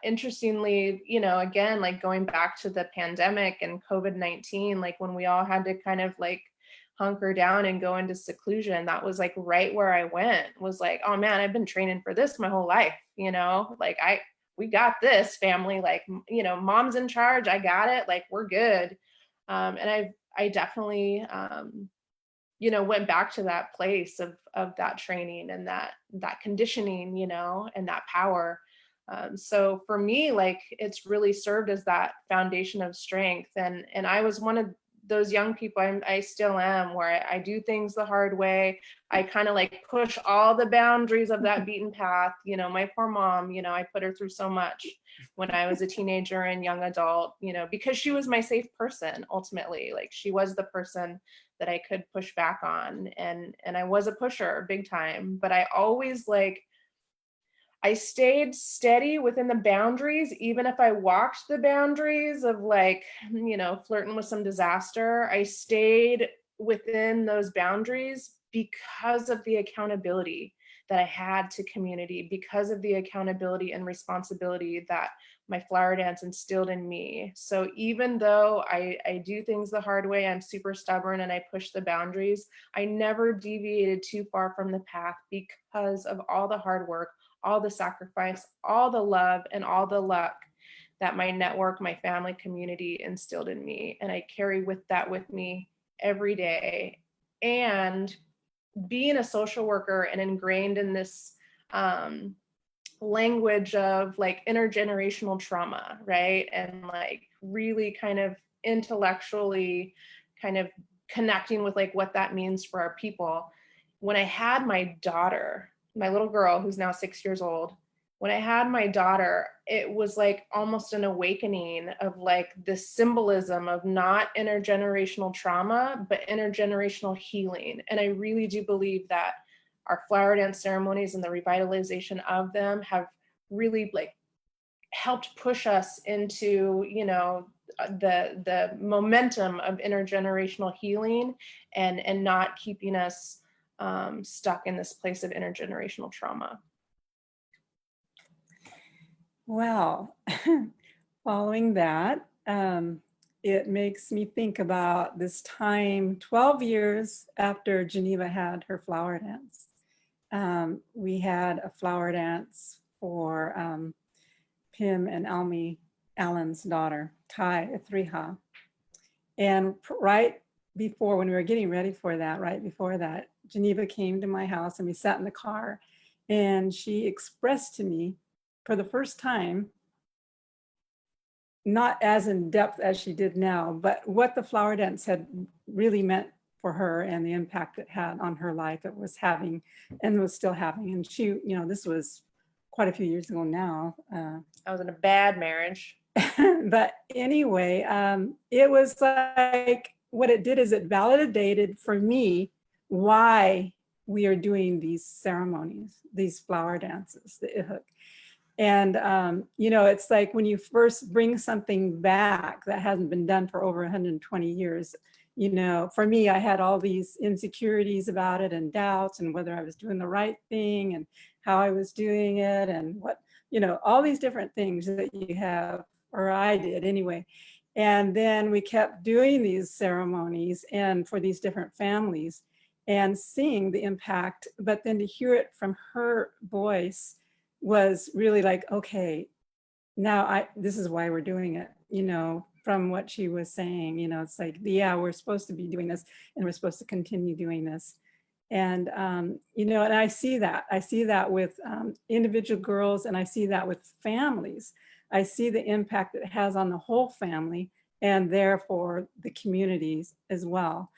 interestingly, you know, again, like going back to the pandemic and COVID-19, like when we all had to kind of like hunker down and go into seclusion, that was like right where I went, was like, oh man, I've been training for this my whole life, you know, like we got this, family, like, you know, mom's in charge, I got it, like we're good. And I definitely you know, went back to that place of that training and that conditioning, you know, and that power. So for me, like, it's really served as that foundation of strength. And I was one of those young people, I still am, where I do things the hard way. I kind of like push all the boundaries of that beaten path. You know, my poor mom, you know, I put her through so much when I was a teenager and young adult, you know, because she was my safe person ultimately. Like, she was the person that I could push back on. And I was a pusher big time, but I always like, I stayed steady within the boundaries, even if I walked the boundaries of like, you know, flirting with some disaster. I stayed within those boundaries because of the accountability that I had to community, because of the accountability and responsibility that my flower dance instilled in me. So even though I do things the hard way, I'm super stubborn and I push the boundaries, I never deviated too far from the path because of all the hard work, all the sacrifice, all the love, and all the luck that my network, my family, community instilled in me. And I carry that with me every day. And being a social worker and ingrained in this language of like intergenerational trauma, right? And like really kind of intellectually kind of connecting with like what that means for our people. When I had my daughter, my little girl, who's now 6 years old, when I had my daughter, it was like almost an awakening of like the symbolism of not intergenerational trauma, but intergenerational healing. And I really do believe that our flower dance ceremonies and the revitalization of them have really like helped push us into, you know, the momentum of intergenerational healing, and not keeping us stuck in this place of intergenerational trauma. Well, following that, it makes me think about this time 12 years after Geneva had her flower dance. We had a flower dance for Pim and Allen's daughter, Ty Athriha. And right before, when we were getting ready for that, right before that, Geneva came to my house and we sat in the car, and she expressed to me for the first time, not as in depth as she did now, but what the flower dance had really meant for her and the impact it had on her life, it was having and was still having. And she, you know, this was quite a few years ago now. I was in a bad marriage. But anyway, it was like, what it did is it validated for me why we are doing these ceremonies, these flower dances, the ihuk. And, you know, it's like when you first bring something back that hasn't been done for over 120 years, For me, I had all these insecurities about it and doubts and whether I was doing the right thing and how I was doing it and what, all these different things that you have, or I did anyway. And then we kept doing these ceremonies and for these different families and seeing the impact, but then to hear it from her voice was really like, okay, now this is why we're doing it, from what she was saying, it's like, yeah, we're supposed to be doing this and we're supposed to continue doing this. And, and I see that with individual girls, and I see that with families. I see the impact it has on the whole family and therefore the communities as well.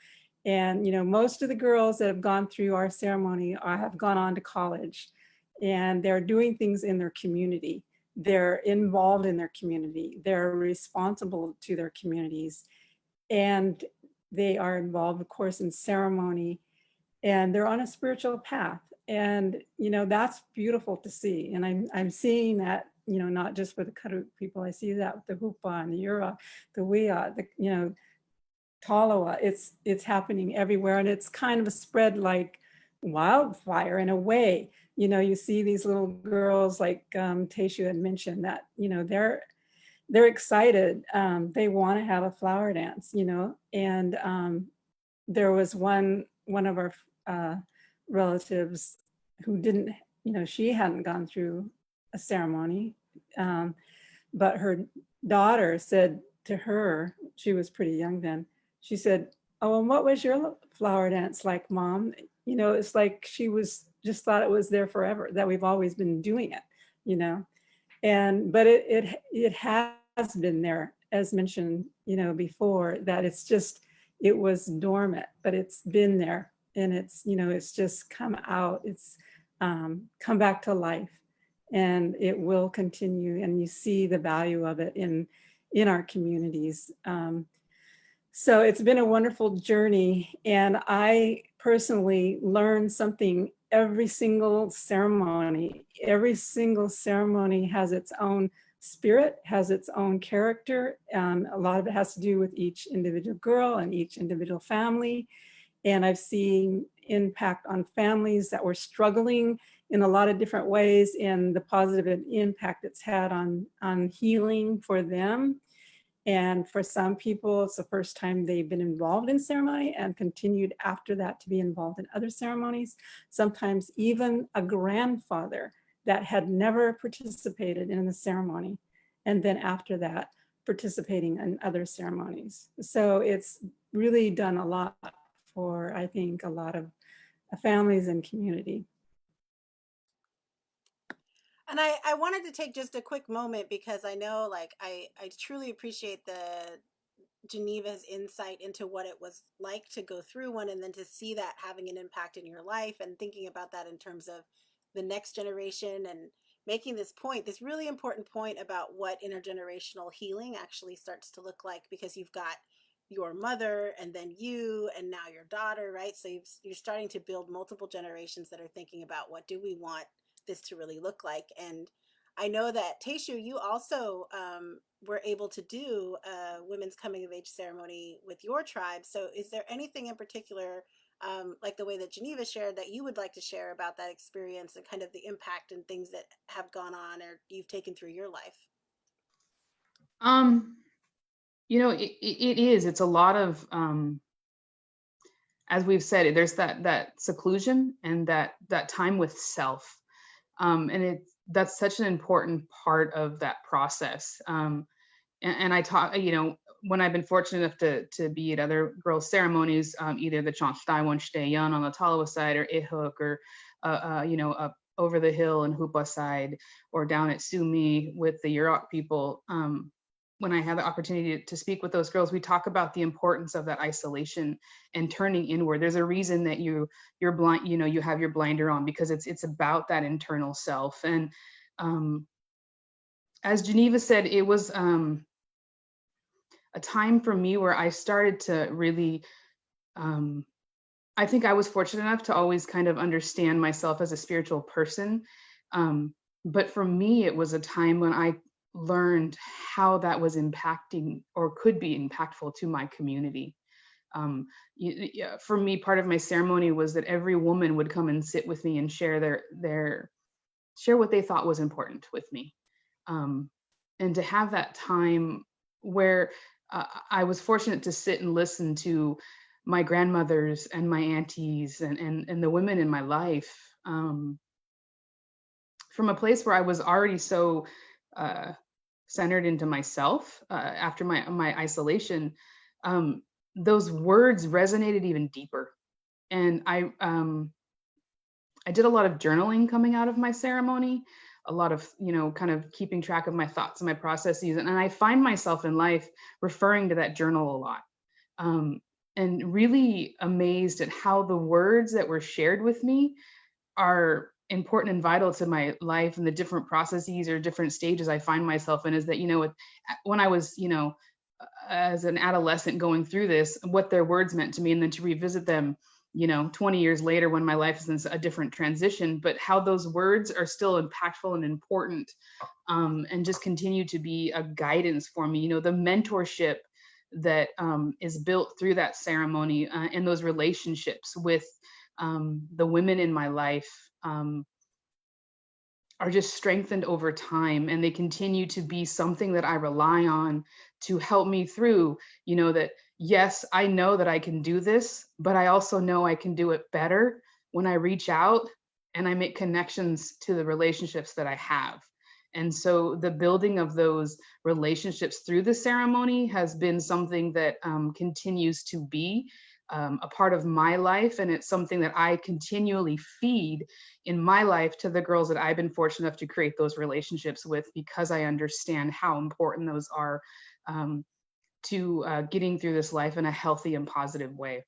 And, most of the girls that have gone through our ceremony have gone on to college, and they're doing things in their community. They're involved in their community. They're responsible to their communities. And they are involved, of course, in ceremony, and they're on a spiritual path. And, that's beautiful to see. And I'm seeing that, not just with the Karuk people, I see that with the Hupa and the Yura, the Wea, the, Taloa. It's happening everywhere. And it's kind of a spread like wildfire in a way. You see these little girls like Tayshu had mentioned that, they're excited. They want to have a flower dance, and there was one of our relatives who didn't, she hadn't gone through a ceremony, but her daughter said to her, she was pretty young then, she said, "Oh, and what was your flower dance like, Mom?" It's like she was just thought it was there forever, that we've always been doing it, but it has been there, as mentioned, before, that it was dormant, but it's been there, and it's just come out, it's come back to life, and it will continue, and you see the value of it in our communities. So it's been a wonderful journey, and I personally learned something every single ceremony. Every single ceremony has its own spirit, has its own character. A lot of it has to do with each individual girl and each individual family. And I've seen impact on families that were struggling in a lot of different ways, and the positive impact it's had on healing for them. And for some people, it's the first time they've been involved in ceremony and continued after that to be involved in other ceremonies. Sometimes even a grandfather that had never participated in the ceremony, and then after that, participating in other ceremonies. So it's really done a lot for, I think, a lot of families and community. And I wanted to take just a quick moment, because I know, like, I truly appreciate Geneva's insight into what it was like to go through one, and then to see that having an impact in your life, and thinking about that in terms of the next generation, and making this really important point about what intergenerational healing actually starts to look like, because you've got your mother, and then you, and now your daughter, right? So you're starting to build multiple generations that are thinking about, what do we want this to really look like? And I know that, Tayshu, you also were able to do a women's coming of age ceremony with your tribe. So is there anything in particular, like the way that Geneva shared, that you would like to share about that experience and kind of the impact and things that have gone on or you've taken through your life? It's a lot of, as we've said, there's that seclusion and that time with self. And that's such an important part of that process. And I talk, when I've been fortunate enough to be at other girls' ceremonies, either the Chantaiwan Shteyan on the Talawa side, or Ihuk, or up over the hill and Hupa side, or down at Sumi with the Yurok people. When I have the opportunity to speak with those girls, we talk about the importance of that isolation and turning inward. There's a reason that you're blind, you have your blinder on, because it's about that internal self. And as Geneva said, it was a time for me where I started to really, I think I was fortunate enough to always kind of understand myself as a spiritual person. But for me, it was a time when I learned how that was impacting, or could be impactful, to my community. For me, part of my ceremony was that every woman would come and sit with me and share share what they thought was important with me. And to have that time where I was fortunate to sit and listen to my grandmothers and my aunties and the women in my life, from a place where I was already so centered into myself after my isolation, those words resonated even deeper. And I did a lot of journaling coming out of my ceremony, a lot of, kind of keeping track of my thoughts and my processes. And I find myself in life referring to that journal a lot. And really amazed at how the words that were shared with me are important and vital to my life and the different processes or different stages I find myself in. Is that, when I was, as an adolescent going through this, what their words meant to me, and then to revisit them, 20 years later when my life is in a different transition, but how those words are still impactful and important, and just continue to be a guidance for me. The mentorship that is built through that ceremony and those relationships with the women in my life are just strengthened over time, and they continue to be something that I rely on to help me through, that yes, I know that I can do this, but I also know I can do it better when I reach out and I make connections to the relationships that I have. And so the building of those relationships through the ceremony has been something that continues to be a part of my life. And it's something that I continually feed in my life to the girls that I've been fortunate enough to create those relationships with, because I understand how important those are to getting through this life in a healthy and positive way.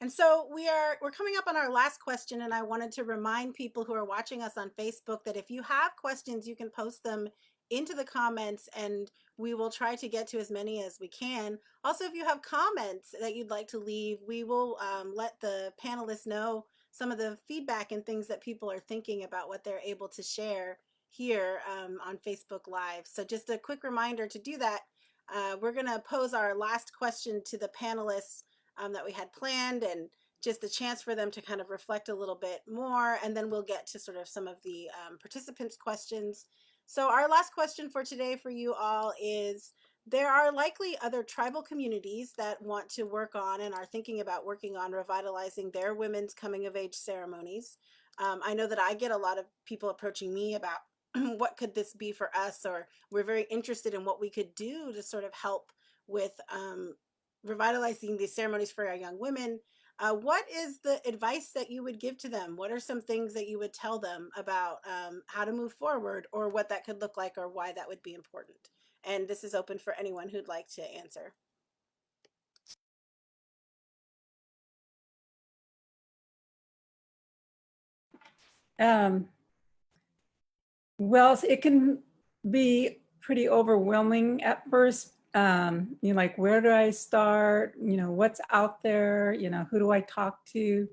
And so we're coming up on our last question, and I wanted to remind people who are watching us on Facebook that if you have questions, you can post them into the comments and we will try to get to as many as we can. Also, if you have comments that you'd like to leave, we will let the panelists know some of the feedback and things that people are thinking about what they're able to share here on Facebook Live. So just a quick reminder to do that. We're going to pose our last question to the panelists that we had planned, and just a chance for them to kind of reflect a little bit more, and then we'll get to sort of some of the participants' questions. So our last question for today for you all is, there are likely other tribal communities that want to work on and are thinking about working on revitalizing their women's coming of age ceremonies. I know that I get a lot of people approaching me about what could this be for us, or we're very interested in what we could do to sort of help with revitalizing these ceremonies for our young women. What is the advice that you would give to them? What are some things that you would tell them about how to move forward, or what that could look like, or why that would be important? And this is open for anyone who'd like to answer. Well, it can be pretty overwhelming at first. Like, where do I start? What's out there? Who do I talk to?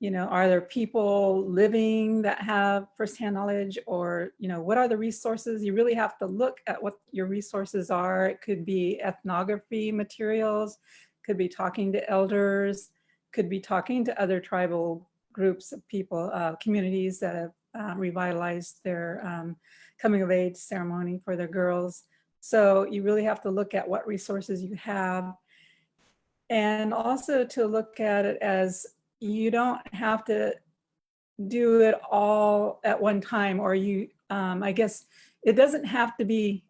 Are there people living that have firsthand knowledge, or, what are the resources? You really have to look at what your resources are. It could be ethnography materials, could be talking to elders, could be talking to other tribal groups of people, communities that have revitalized their coming of age ceremony for their girls. So you really have to look at what resources you have, and also to look at it as, you don't have to do it all at one time, or I guess it doesn't have to be,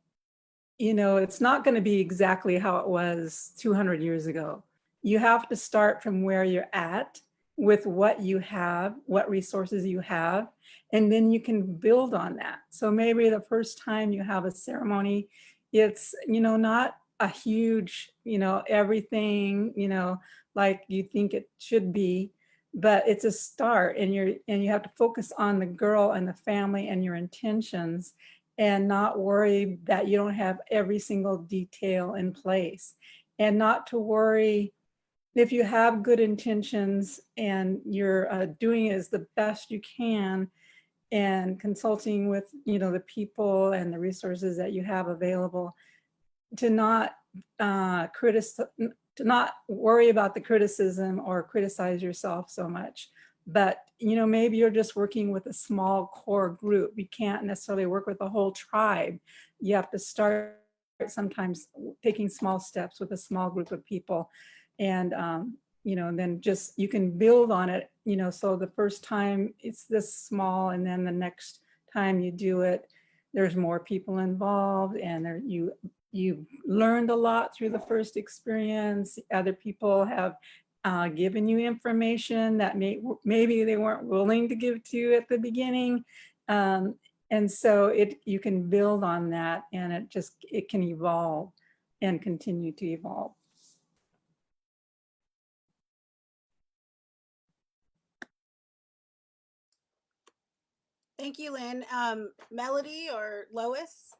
it's not going to be exactly how it was 200 years ago. You have to start from where you're at with what you have, what resources you have, and then you can build on that. So maybe the first time you have a ceremony, it's, not a huge, everything, like you think it should be, but it's a start, and you have to focus on the girl and the family and your intentions, and not worry that you don't have every single detail in place, and not to worry if you have good intentions and you're doing it as the best you can, and consulting with the people and the resources that you have available, to not to not worry about the criticism or criticize yourself so much. But, you know, maybe you're just working with a small core group. You can't necessarily work with the whole tribe. You have to start sometimes taking small steps with a small group of people. And, you know, and then just, you can build on it, you know, so the first time it's this small, and then the next time you do it, there's more people involved, and there, you learned a lot through the first experience. Other people have given you information that maybe they weren't willing to give to you at the beginning. And so you can build on that, and it can evolve and continue to evolve. Thank you, Lynn. Melodie or Lois,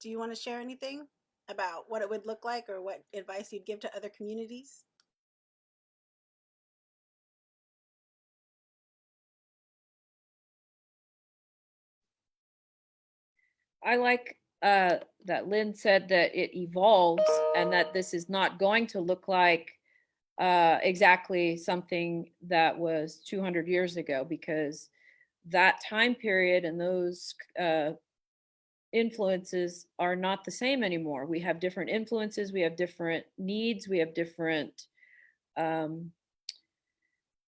do you want to share anything about what it would look like or what advice you'd give to other communities? I like that Lynn said that it evolves and that this is not going to look like exactly something that was 200 years ago, because that time period and those influences are not the same anymore. We have different influences, we have different needs, we have different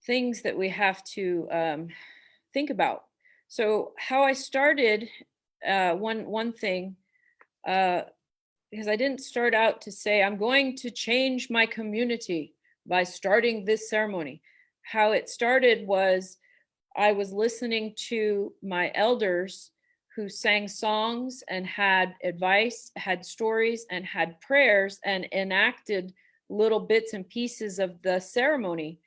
things that we have to think about. So how I started, one thing, because I didn't start out to say, I'm going to change my community by starting this ceremony. How it started was I was listening to my elders who sang songs and had advice, had stories, and had prayers, and enacted little bits and pieces of the ceremony.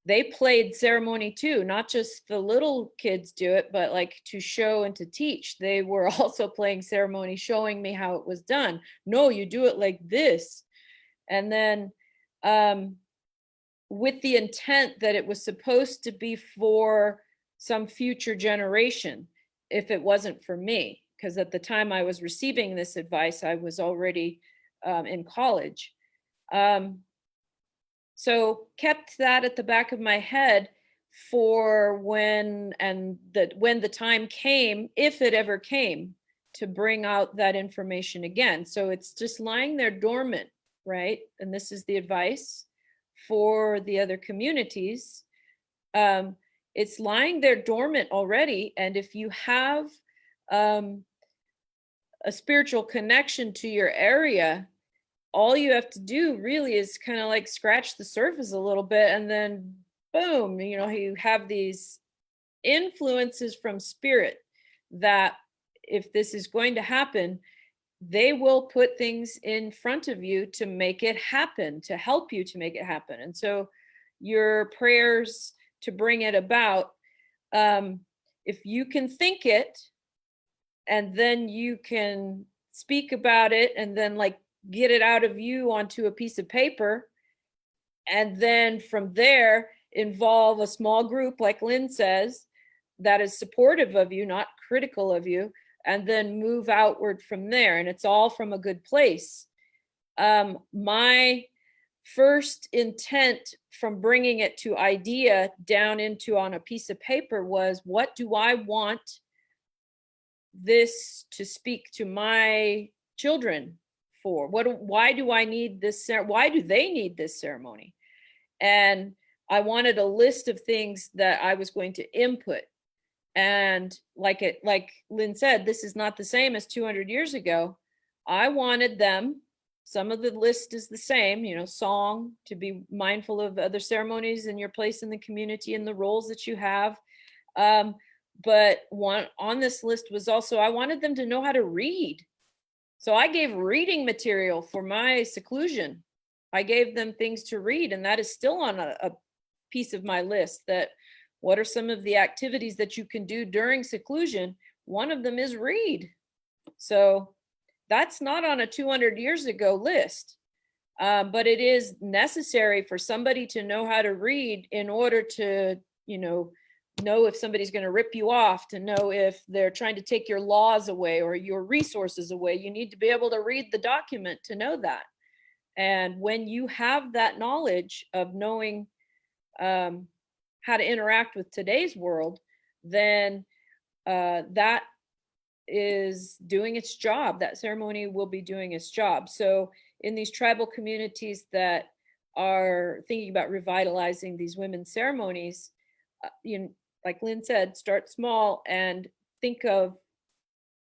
They played ceremony too, not just the little kids do it, but like to show and to teach. They were also playing ceremony, showing me how it was done. No, you do it like this. And then with the intent that it was supposed to be for some future generation, if it wasn't for me, because at the time I was receiving this advice, I was already in college. So kept that at the back of my head for when the time came, if it ever came, to bring out that information again. So it's just lying there dormant, right? And this is the advice for the other communities. It's lying there dormant already. And if you have a spiritual connection to your area, all you have to do really is kind of like scratch the surface a little bit, and then boom, you know, you have these influences from spirit that if this is going to happen, they will put things in front of you to make it happen, to help you to make it happen. And so your prayers to bring it about, if you can think it and then you can speak about it and then like get it out of you onto a piece of paper, and then from there involve a small group, like Lynn says, that is supportive of you, not critical of you, and then move outward from there. And it's all from a good place. My first intent from bringing it to idea down into on a piece of paper was, what do I want this to speak to my children for? Why do I need this? Why do they need this ceremony? And I wanted a list of things that I was going to input. And like Lynn said, this is not the same as 200 years ago. I wanted them, some of the list is the same, you know, song, to be mindful of other ceremonies and your place in the community and the roles that you have. But one on this list was also, I wanted them to know how to read. So I gave reading material for my seclusion. I gave them things to read, and that is still on a piece of my list. That what are some of the activities that you can do during seclusion? One of them is read. So that's not on a 200 years ago list, but it is necessary for somebody to know how to read in order to, you know, know if somebody's going to rip you off, to know if they're trying to take your laws away or your resources away. You need to be able to read the document to know that. And when you have that knowledge of knowing how to interact with today's world, then that is doing its job. That ceremony will be doing its job. So in these tribal communities that are thinking about revitalizing these women's ceremonies, like Lynn said, start small and think of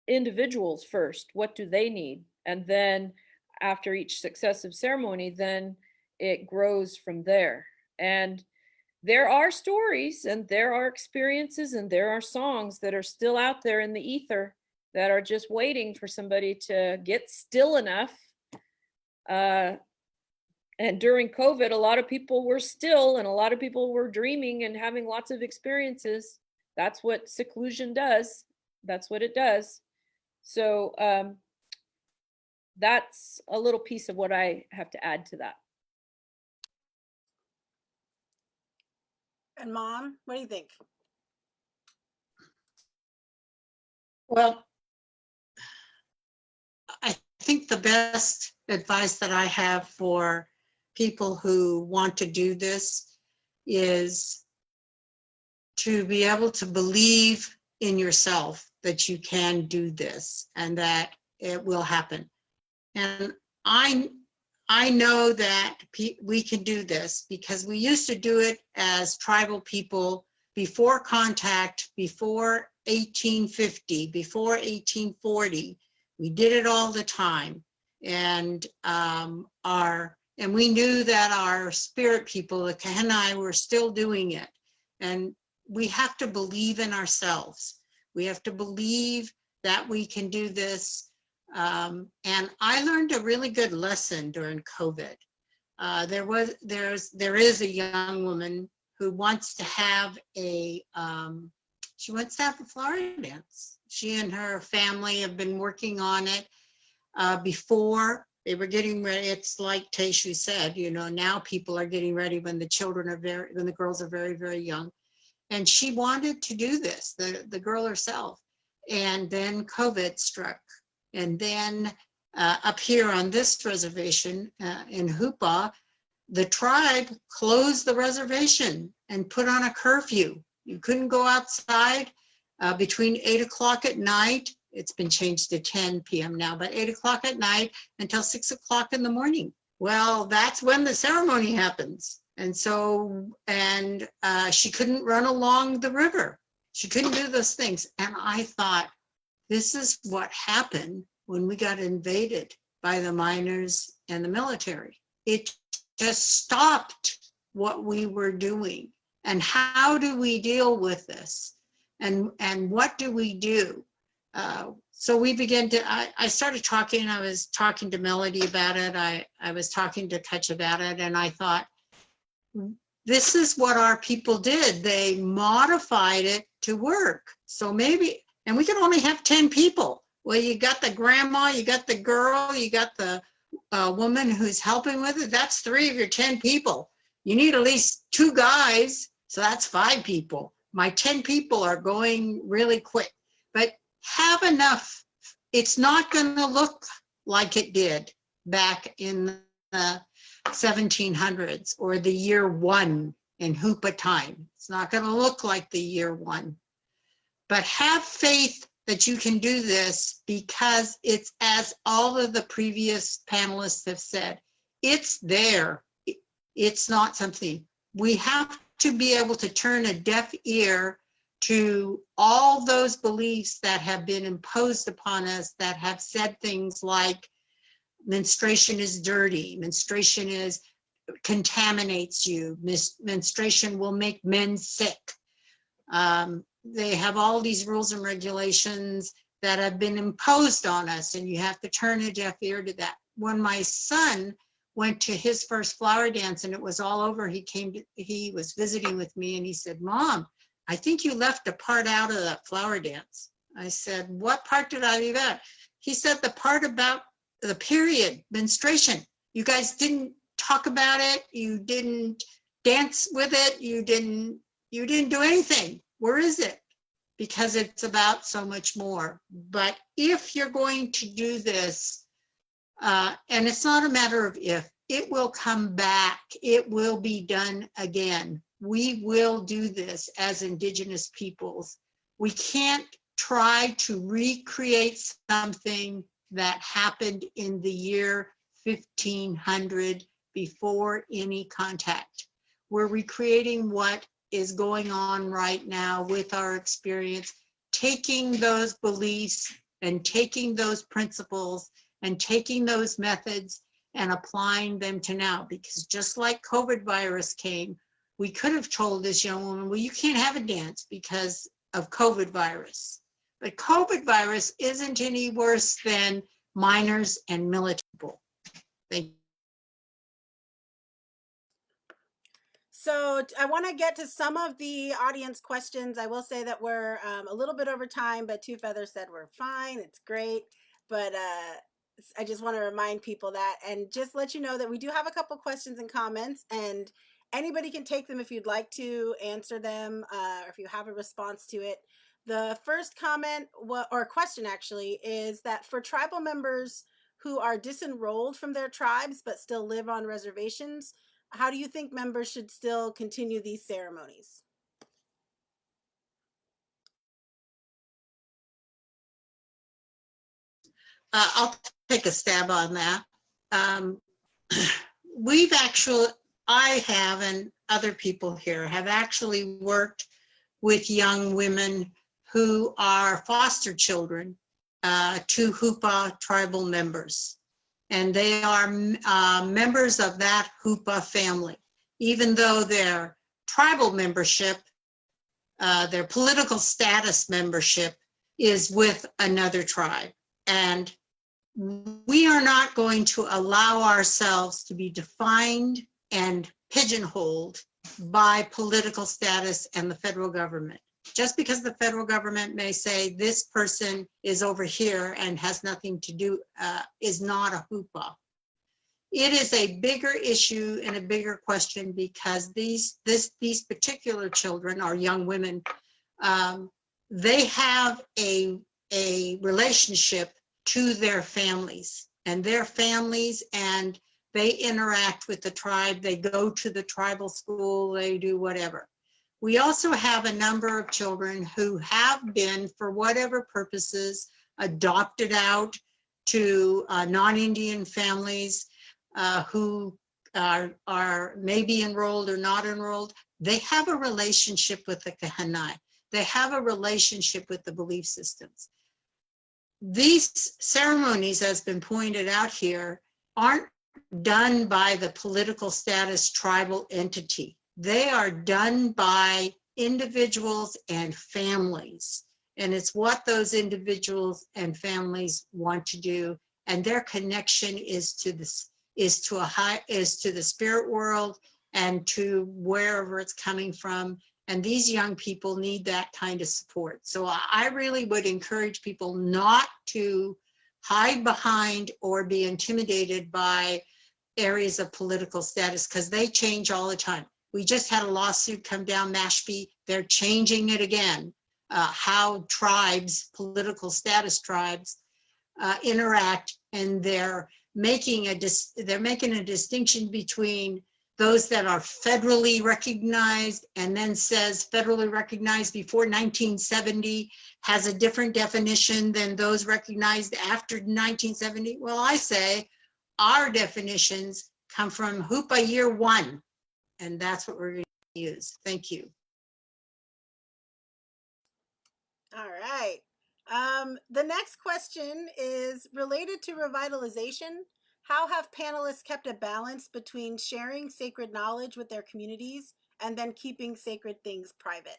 individuals first. What do they need? And then after each successive ceremony, then it grows from there. And there are stories and there are experiences and there are songs that are still out there in the ether that are just waiting for somebody to get still enough. And during COVID, a lot of people were still and a lot of people were dreaming and having lots of experiences. That's what seclusion does. That's what it does. So that's a little piece of what I have to add to that. And Mom, what do you think? Well, I think the best advice that I have for people who want to do this is to be able to believe in yourself that you can do this and that it will happen. And I know that we can do this because we used to do it as tribal people before contact, before 1850, before 1840. We did it all the time. And we knew that our spirit people, the Kahanai, were still doing it. And we have to believe in ourselves. We have to believe that we can do this. And I learned a really good lesson during COVID. There is a young woman who wants to have a flower dance. She and her family have been working on it before they were getting ready. It's like Tayshu said, now people are getting ready when the girls are very, very young. And she wanted to do this, the girl herself. And then COVID struck. And then up here on this reservation in Hoopa, the tribe closed the reservation and put on a curfew. You couldn't go outside between 8 o'clock at night. It's been changed to 10 p.m. now, but 8 o'clock at night until 6 o'clock in the morning. Well, that's when the ceremony happens. And so, she couldn't run along the river. She couldn't do those things. And I thought, this is what happened when we got invaded by the miners and the military. It just stopped what we were doing. And how do we deal with this? And what do we do? So we began to, I started talking, I was talking to Melodie about it. I was talking to Cutcha about it. And I thought, this is what our people did. They modified it to work. So maybe, and we could only have 10 people. Well, you got the grandma, you got the girl, you got the woman who's helping with it. That's 3 of your 10 people. You need at least 2 guys. So that's 5 people. My 10 people are going really quick, but have enough. It's not going to look like it did back in the 1700s or the year 1 in Hoopa time. It's not going to look like the year 1, but have faith that you can do this, because it's, as all of the previous panelists have said, it's there. It's not something. We have to be able to turn a deaf ear to all those beliefs that have been imposed upon us, that have said things like menstruation is dirty, menstruation contaminates you, menstruation will make men sick. They have all these rules and regulations that have been imposed on us, and you have to turn a deaf ear to that. When my son went to his first flower dance and it was all over, he was visiting with me and he said, "Mom, I think you left a part out of that flower dance." I said, "What part did I leave out?" He said, "The part about the period, menstruation. You guys didn't talk about it. You didn't dance with it. You didn't do anything." Where is it? Because it's about so much more. But if you're going to do this, and it's not a matter of if, it will come back. It will be done again. We will do this as Indigenous peoples. We can't try to recreate something that happened in the year 1500 before any contact. We're recreating what is going on right now with our experience, taking those beliefs and taking those principles and taking those methods and applying them to now. Because just like COVID virus came, we could have told this young woman, well, you can't have a dance because of COVID virus. But COVID virus isn't any worse than minors and military people. Thank you. So I want to get to some of the audience questions. I will say that we're a little bit over time, but Two Feathers said we're fine. It's great. But I just want to remind people that, and just let you know that we do have a couple questions and comments, and anybody can take them if you'd like to answer them, or if you have a response to it. The first comment or question actually is that for tribal members who are disenrolled from their tribes but still live on reservations, how do you think members should still continue these ceremonies? I'll take a stab on that. I have, and other people here have actually worked with young women who are foster children to Hupa tribal members. And they are members of that Hupa family, even though their tribal membership, their political status membership is with another tribe. And we are not going to allow ourselves to be defined and pigeonholed by political status and the federal government. Just because the federal government may say this person is over here and has nothing to do, is not a Hupa. It is a bigger issue and a bigger question because these particular children are young women. They have a relationship to their families, and they interact with the tribe. They go to the tribal school, they do whatever. We also have a number of children who have been, for whatever purposes, adopted out to non-Indian families who are maybe enrolled or not enrolled. They have a relationship with the Kahanai. They have a relationship with the belief systems. These ceremonies, as been pointed out here, aren't done by the political status tribal entity. They are done by individuals and families. And it's what those individuals and families want to do. And their connection is to the spirit world and to wherever it's coming from. And these young people need that kind of support. So I really would encourage people not to hide behind or be intimidated by areas of political status, because they change all the time. We just had a lawsuit come down Mashpee. They're changing it again, how tribes, political status tribes, interact, and they're making a distinction between those that are federally recognized, and then says federally recognized before 1970 has a different definition than those recognized after 1970. Well, I say our definitions come from Hupa year 1, and that's what we're going to use. Thank you. All right. The next question is related to revitalization. How have panelists kept a balance between sharing sacred knowledge with their communities and then keeping sacred things private?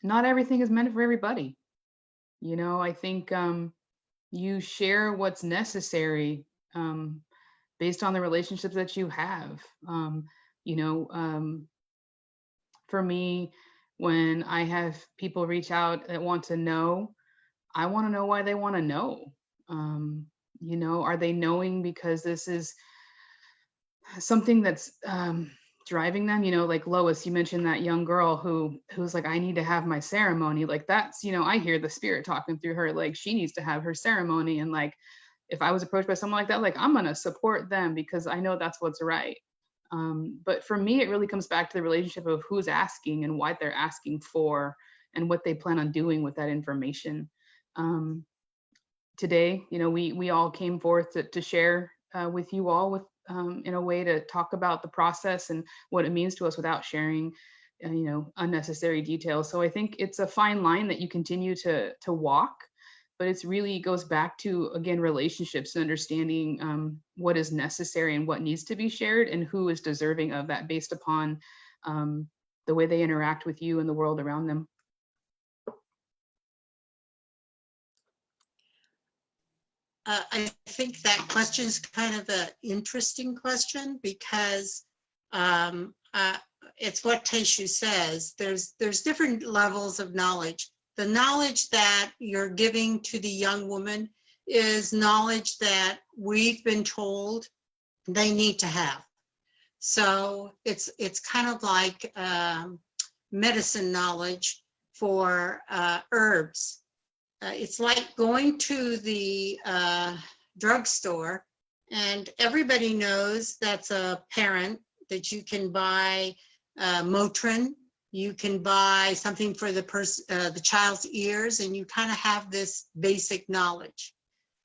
Not everything is meant for everybody. You know, I think you share what's necessary based on the relationships that you have. For me, when I have people reach out that want to know, I want to know why they want to know. You know, are they knowing because this is something that's driving them? You know, like Lois, you mentioned that young girl who's like, I need to have my ceremony. Like that's, you know, I hear the spirit talking through her, like she needs to have her ceremony. And like, if I was approached by someone like that, like I'm gonna support them because I know that's what's right. But for me, it really comes back to the relationship of who's asking and what they're asking for and what they plan on doing with that information. Today, you know, we all came forth to share with you all with in a way to talk about the process and what it means to us without sharing, you know, unnecessary details. So I think it's a fine line that you continue to walk, but it's really goes back to, again, relationships and understanding what is necessary and what needs to be shared and who is deserving of that based upon the way they interact with you and the world around them. I think that question is kind of an interesting question because it's what Tayshu says. There's different levels of knowledge. The knowledge that you're giving to the young woman is knowledge that we've been told they need to have. So it's kind of like medicine knowledge for herbs. It's like going to the drugstore and everybody knows that's a parent that you can buy Motrin, you can buy something for the child's ears, and you kind of have this basic knowledge.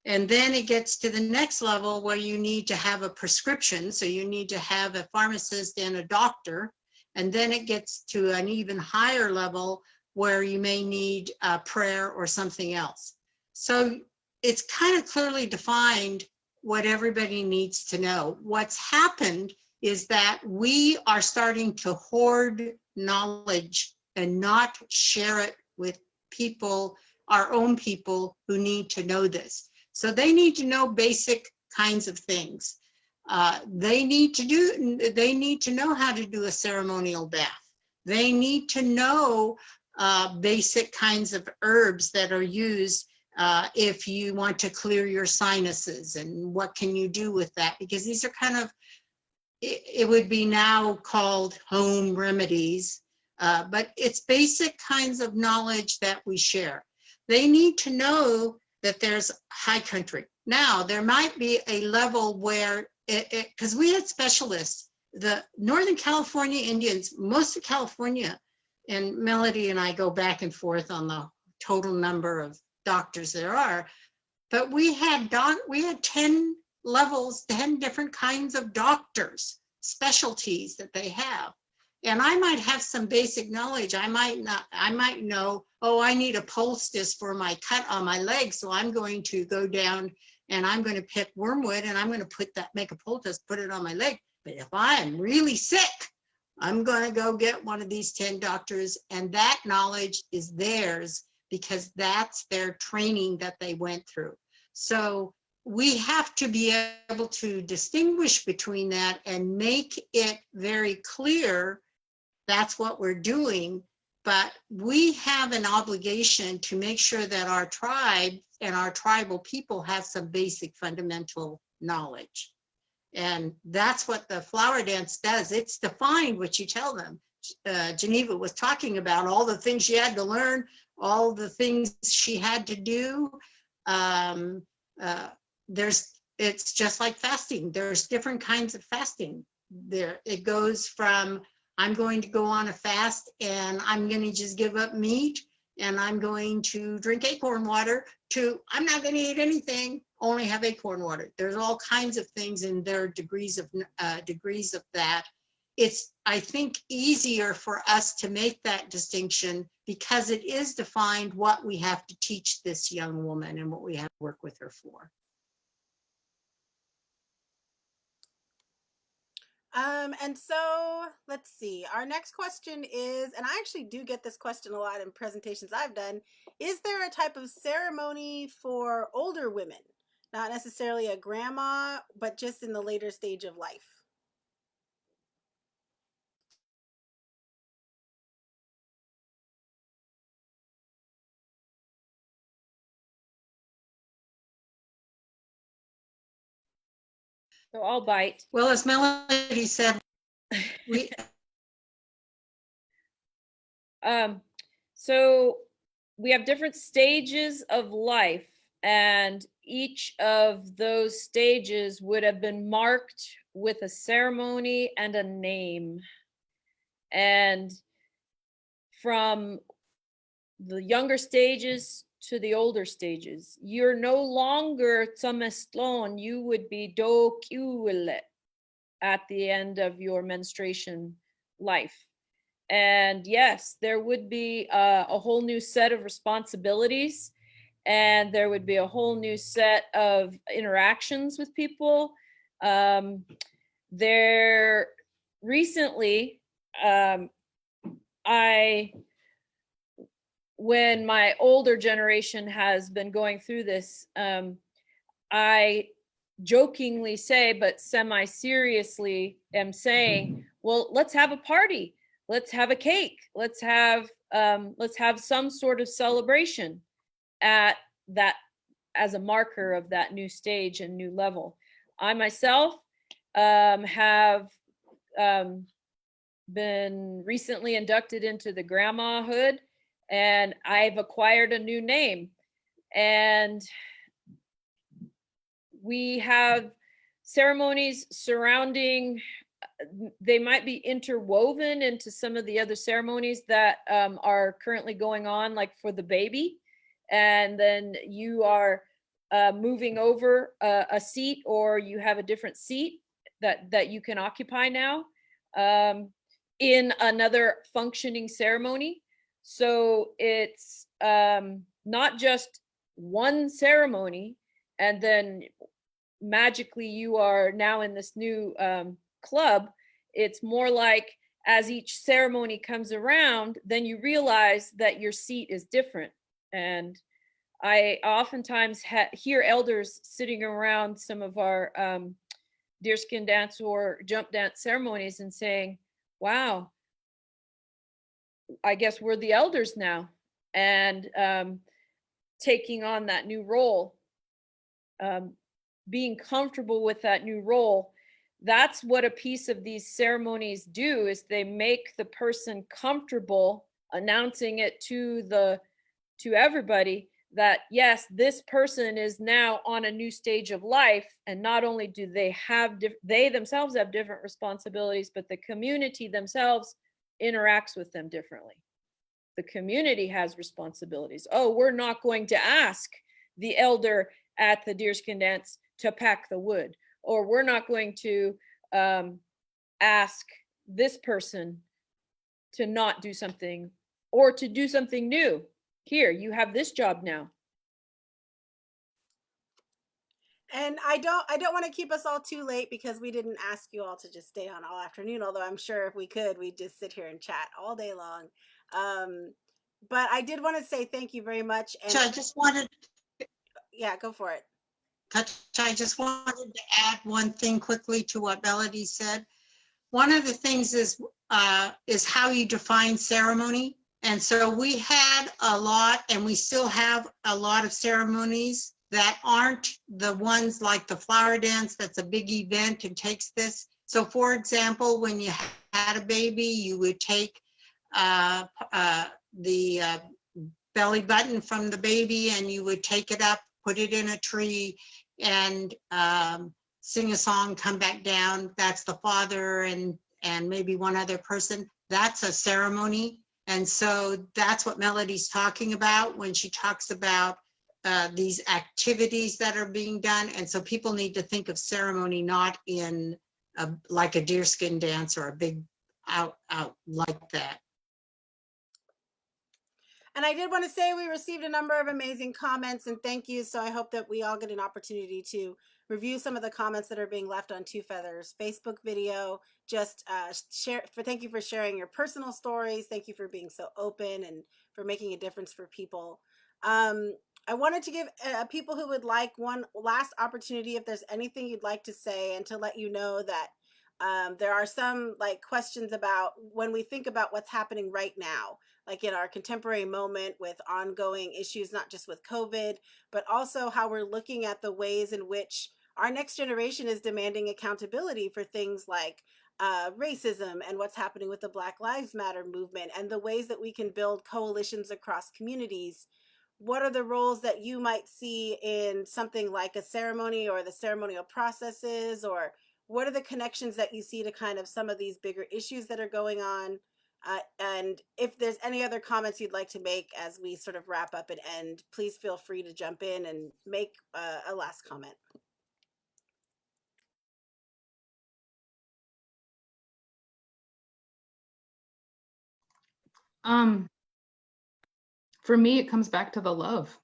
And then it gets to the next level where you need to have a prescription. So you need to have a pharmacist and a doctor. And then it gets to an even higher level where you may need a prayer or something else. So it's kind of clearly defined what everybody needs to know. What's happened is that we are starting to hoard knowledge and not share it with people, our own people who need to know this. So they need to know basic kinds of things. They need to know how to do a ceremonial bath. They need to know basic kinds of herbs that are used if you want to clear your sinuses, and what can you do with that? Because these are kind of, it would be now called home remedies, but it's basic kinds of knowledge that we share. They need to know that there's high country. Now, there might be a level where, because we had specialists, the Northern California Indians, most of California, and Melodie and I go back and forth on the total number of doctors there are, but we had 10 levels, 10 different kinds of doctors, specialties that they have. And I might have some basic knowledge. I might know, oh, I need a poultice for my cut on my leg. So I'm going to go down and I'm going to pick wormwood and I'm going to make a poultice, put it on my leg. But if I am really sick, I'm going to go get one of these 10 doctors, and that knowledge is theirs because that's their training that they went through. So we have to be able to distinguish between that and make it very clear that's what we're doing. But we have an obligation to make sure that our tribe and our tribal people have some basic fundamental knowledge. And that's what the flower dance does. It's defined what you tell them. Geneva was talking about all the things she had to learn, all the things she had to do. It's just like fasting. There's different kinds of fasting. It goes from, I'm going to go on a fast and I'm going to just give up meat and I'm going to drink acorn water, to I'm not going to eat anything, only have acorn water. There's all kinds of things, and there are degrees of that. It's, I think, easier for us to make that distinction because it is defined what we have to teach this young woman and what we have to work with her for. And so let's see, our next question is, and I actually do get this question a lot in presentations I've done, is there a type of ceremony for older women? Not necessarily a grandma, but just in the later stage of life. So I'll bite. Well, as Melodie said, we, So we have different stages of life, and each of those stages would have been marked with a ceremony and a name. And from the younger stages to the older stages, you're no longer Tsamestlon, you would be Do Kiule at the end of your menstruation life. And yes, there would be a whole new set of responsibilities, and there would be a whole new set of interactions with people. There recently, when my older generation has been going through this, I jokingly say, but semi-seriously am saying, well, let's have a party. Let's have a cake. Let's have some sort of celebration at that as a marker of that new stage and new level. I myself have been recently inducted into the grandmahood, and I've acquired a new name. And we have ceremonies surrounding, they might be interwoven into some of the other ceremonies that are currently going on, like for the baby. And then you are moving over a seat, or you have a different seat that you can occupy now in another functioning ceremony. So it's not just one ceremony and then magically you are now in this new club. It's more like as each ceremony comes around, then you realize that your seat is different. And I oftentimes hear elders sitting around some of our deerskin dance or jump dance ceremonies and saying, wow, I guess we're the elders now, and taking on that new role, being comfortable with that new role. That's what a piece of these ceremonies do, is they make the person comfortable announcing it to everybody that yes, this person is now on a new stage of life. And not only do they themselves have different responsibilities, but the community themselves interacts with them differently. The community has responsibilities. Oh, we're not going to ask the elder at the deerskin dance to pack the wood, or we're not going to ask this person to not do something or to do something new. Here, you have this job now. And I don't want to keep us all too late, because we didn't ask you all to just stay on all afternoon, although I'm sure if we could, we'd just sit here and chat all day long. But I did want to say thank you very much. And I just wanted, yeah, go for it. I just wanted to add one thing quickly to what Melodie said. One of the things is how you define ceremony. And so we had a lot, and we still have a lot of ceremonies that aren't the ones like the flower dance, that's a big event and takes this. So for example, when you had a baby, you would take the belly button from the baby, and you would take it up, put it in a tree, and sing a song, come back down. That's the father and maybe one other person. That's a ceremony. And so that's what Melodie's talking about when she talks about these activities that are being done. And so people need to think of ceremony not in like a deerskin dance or a big out like that. And I did want to say we received a number of amazing comments and thank you. So I hope that we all get an opportunity to review some of the comments that are being left on Two Feathers Facebook video. Just thank you for sharing your personal stories. Thank you for being so open and for making a difference for people. I wanted to give people who would like one last opportunity, if there's anything you'd like to say, and to let you know that there are some questions about when we think about what's happening right now, like in our contemporary moment with ongoing issues, not just with COVID, but also how we're looking at the ways in which our next generation is demanding accountability for things like racism and what's happening with the Black Lives Matter movement and the ways that we can build coalitions across communities. What are the roles that you might see in something like a ceremony or the ceremonial processes, or what are the connections that you see to kind of some of these bigger issues that are going on? And if there's any other comments you'd like to make as we sort of wrap up and end, please feel free to jump in and make a last comment. For me, it comes back to the love.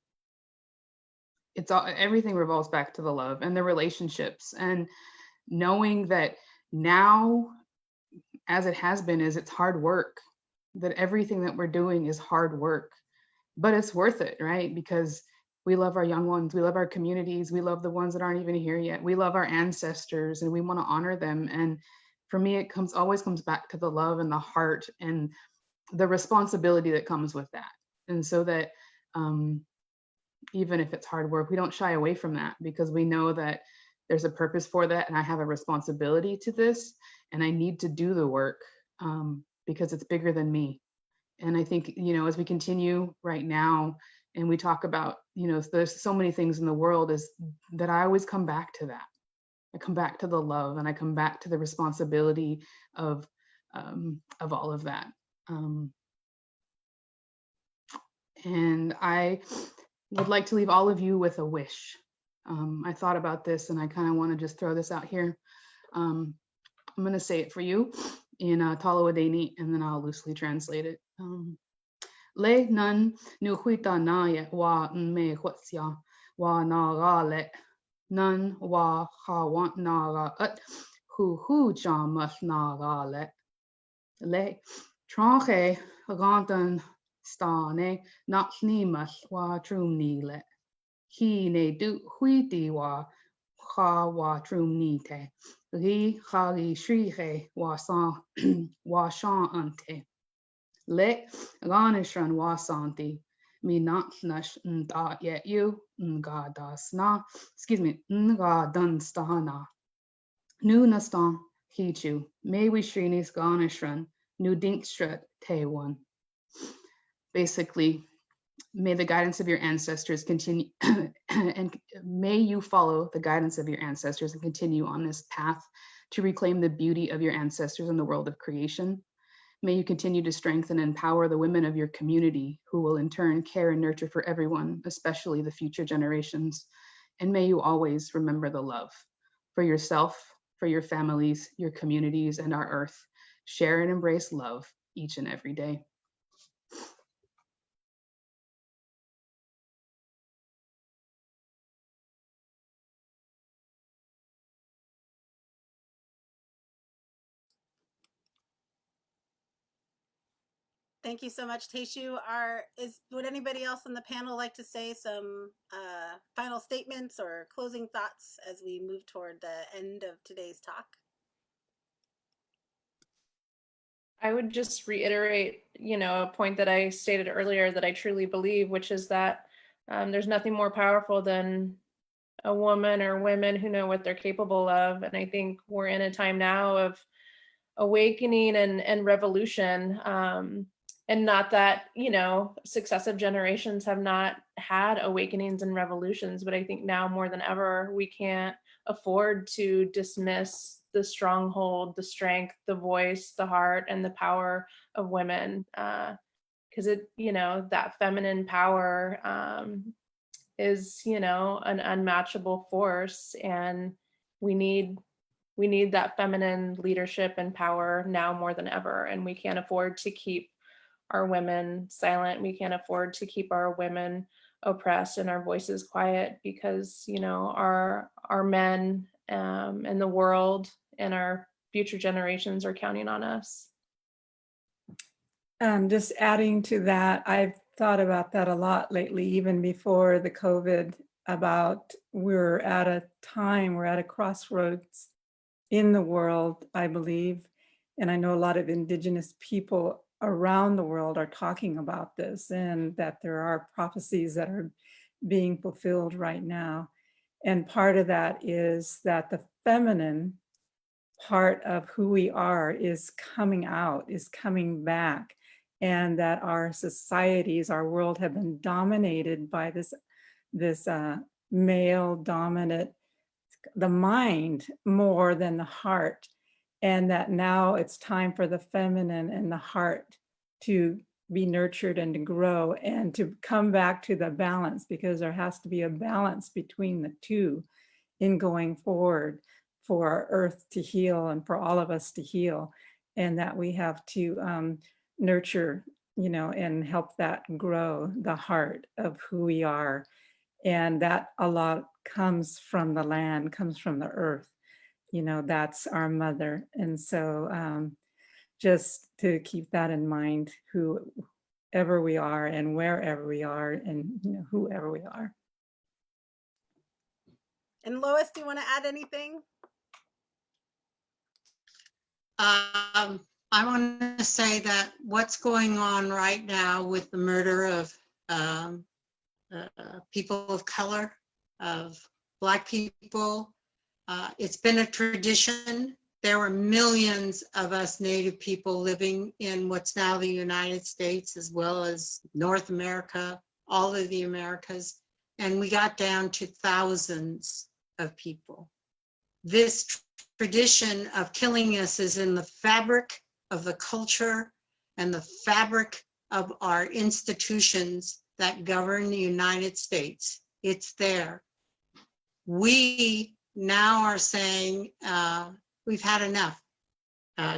It's all, everything revolves back to the love and the relationships, and knowing that now, as it has been, is it's hard work, that everything that we're doing is hard work, but it's worth it, right? Because we love our young ones, we love our communities, we love the ones that aren't even here yet, we love our ancestors, and we want to honor them. And for me, it always comes back to the love and the heart and the responsibility that comes with that. And so that even if it's hard work, we don't shy away from that, because we know that there's a purpose for that, and I have a responsibility to this, and I need to do the work because it's bigger than me. And I think, you know, as we continue right now and we talk about, you know, there's so many things in the world, is that I always come back to that. I come back to the love, and I come back to the responsibility of all of that. And I would like to leave all of you with a wish. I thought about this, and I kind of want to just throw this out here. I'm going to say it for you in Talawadeni, and then I'll loosely translate it. Le nun nu huita na ye wa me huatia wa na ga le nun wa ha want na ga ut hu jam na ga le tranche gantan stane not nimas wa trum ni le he ne du huiti wa ha wa trum ni te ri khali shri he wa san wa shan ante le ganishran wa santi mi not nash da yet you ga das na excuse me ga dun stana nu nastan hichu may we shrinis ganishran nu dinkstrat te one. Basically, may the guidance of your ancestors continue and may you follow the guidance of your ancestors and continue on this path to reclaim the beauty of your ancestors in the world of creation. May you continue to strengthen and empower the women of your community, who will in turn care and nurture for everyone, especially the future generations. And may you always remember the love for yourself, for your families, your communities, and our earth. Share and embrace love each and every day. Thank you so much, Tayshu. Would anybody else on the panel like to say some final statements or closing thoughts as we move toward the end of today's talk? I would just reiterate, you know, a point that I stated earlier that I truly believe, which is that there's nothing more powerful than a woman or women who know what they're capable of. And I think we're in a time now of awakening and revolution. And not that, you know, successive generations have not had awakenings and revolutions, but I think now more than ever, we can't afford to dismiss the stronghold, the strength, the voice, the heart, and the power of women. Because it, you know, that feminine power is, you know, an unmatchable force, and we need that feminine leadership and power now more than ever. And we can't afford to keep our women silent. We can't afford to keep our women oppressed and our voices quiet, because, you know, our men and the world and our future generations are counting on us. Just adding to that, I've thought about that a lot lately, even before the COVID, about we're at a crossroads in the world, I believe. And I know a lot of Indigenous people around the world are talking about this, and that there are prophecies that are being fulfilled right now. And part of that is that the feminine part of who we are is coming out, is coming back, and that our societies, our world have been dominated by this male dominant, the mind more than the heart, and that now it's time for the feminine and the heart to be nurtured and to grow and to come back to the balance, because there has to be a balance between the two in going forward for our earth to heal and for all of us to heal, and that we have to nurture, and help that grow the heart of who we are. And that a lot comes from the land, comes from the earth. That's our mother. And so just to keep that in mind, whoever we are and wherever we are and whoever we are. And Lois, do you want to add anything? I want to say that what's going on right now with the murder of people of color, of Black people, it's been a tradition. There were millions of us Native people living in what's now the United States, as well as North America, all of the Americas, and we got down to thousands of people. This tradition of killing us is in the fabric of the culture and the fabric of our institutions that govern the United States. It's there. We now are saying we've had enough.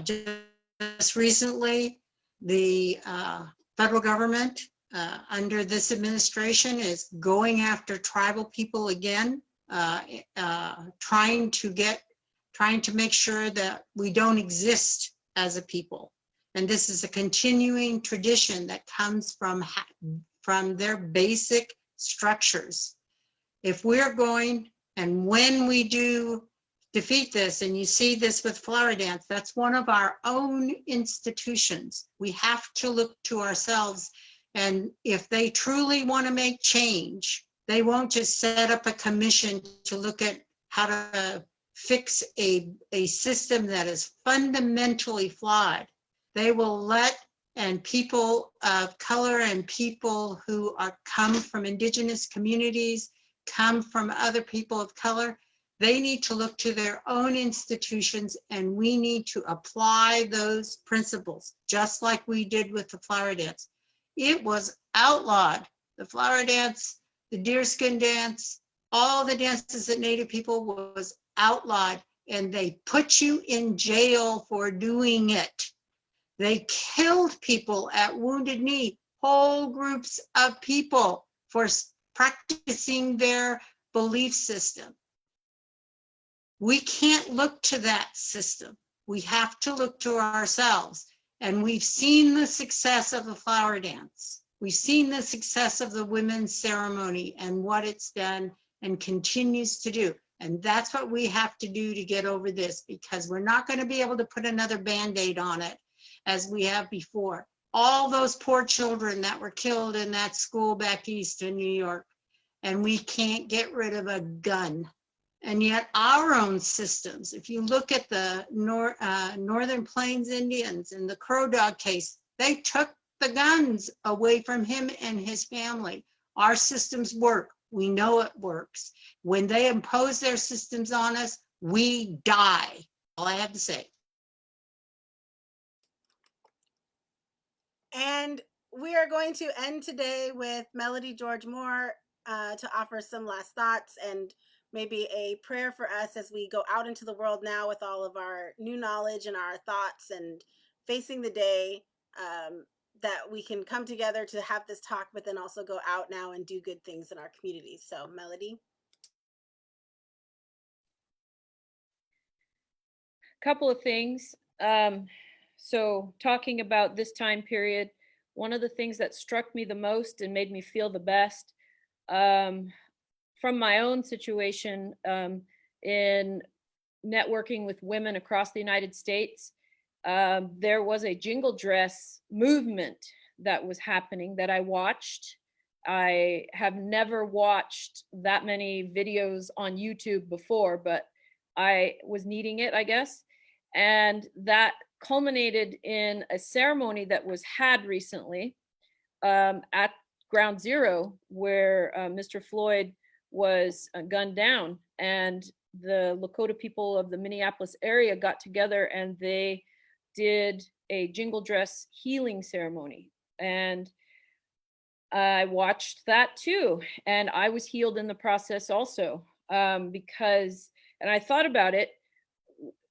Just recently, the federal government under this administration is going after tribal people again, trying to make sure that we don't exist as a people. And this is a continuing tradition that comes from their basic structures. If we're going, and when we do defeat this, and you see this with flower dance, that's one of our own institutions. We have to look to ourselves. And if they truly want to make change, they won't just set up a commission to look at how to fix a system that is fundamentally flawed. They will let, and people of color and people who come from indigenous communities, come from other people of color, they need to look to their own institutions, and we need to apply those principles, just like we did with the flower dance. It was outlawed. The flower dance, the deerskin dance, all the dances that Native people was outlawed, and they put you in jail for doing it. They killed people at Wounded Knee, whole groups of people for practicing their belief system. We can't look to that system. We have to look to ourselves. And we've seen the success of the flower dance. We've seen the success of the women's ceremony and what it's done and continues to do. And that's what we have to do to get over this, because we're not going to be able to put another Band-Aid on it as we have before. All those poor children that were killed in that school back east in New York, and we can't get rid of a gun. And yet our own systems, if you look at the Northern Plains Indians in the Crow Dog case, they took the guns away from him and his family. Our systems work. We know it works. When they impose their systems on us, we die. All I have to say. And we are going to end today with Melodie George Moore to offer some last thoughts and maybe a prayer for us as we go out into the world now with all of our new knowledge and our thoughts and facing the day, that we can come together to have this talk, but then also go out now and do good things in our communities. So Melodie. Couple of things. So talking about this time period, one of the things that struck me the most and made me feel the best from my own situation in networking with women across the United States, there was a jingle dress movement that was happening that I watched I have never watched that many videos on YouTube before, but I was needing it, I guess. And that culminated in a ceremony that was had recently at Ground Zero, where Mr. Floyd was gunned down. And the Lakota people of the Minneapolis area got together and they did a jingle dress healing ceremony. And I watched that too. And I was healed in the process also, because, and I thought about it,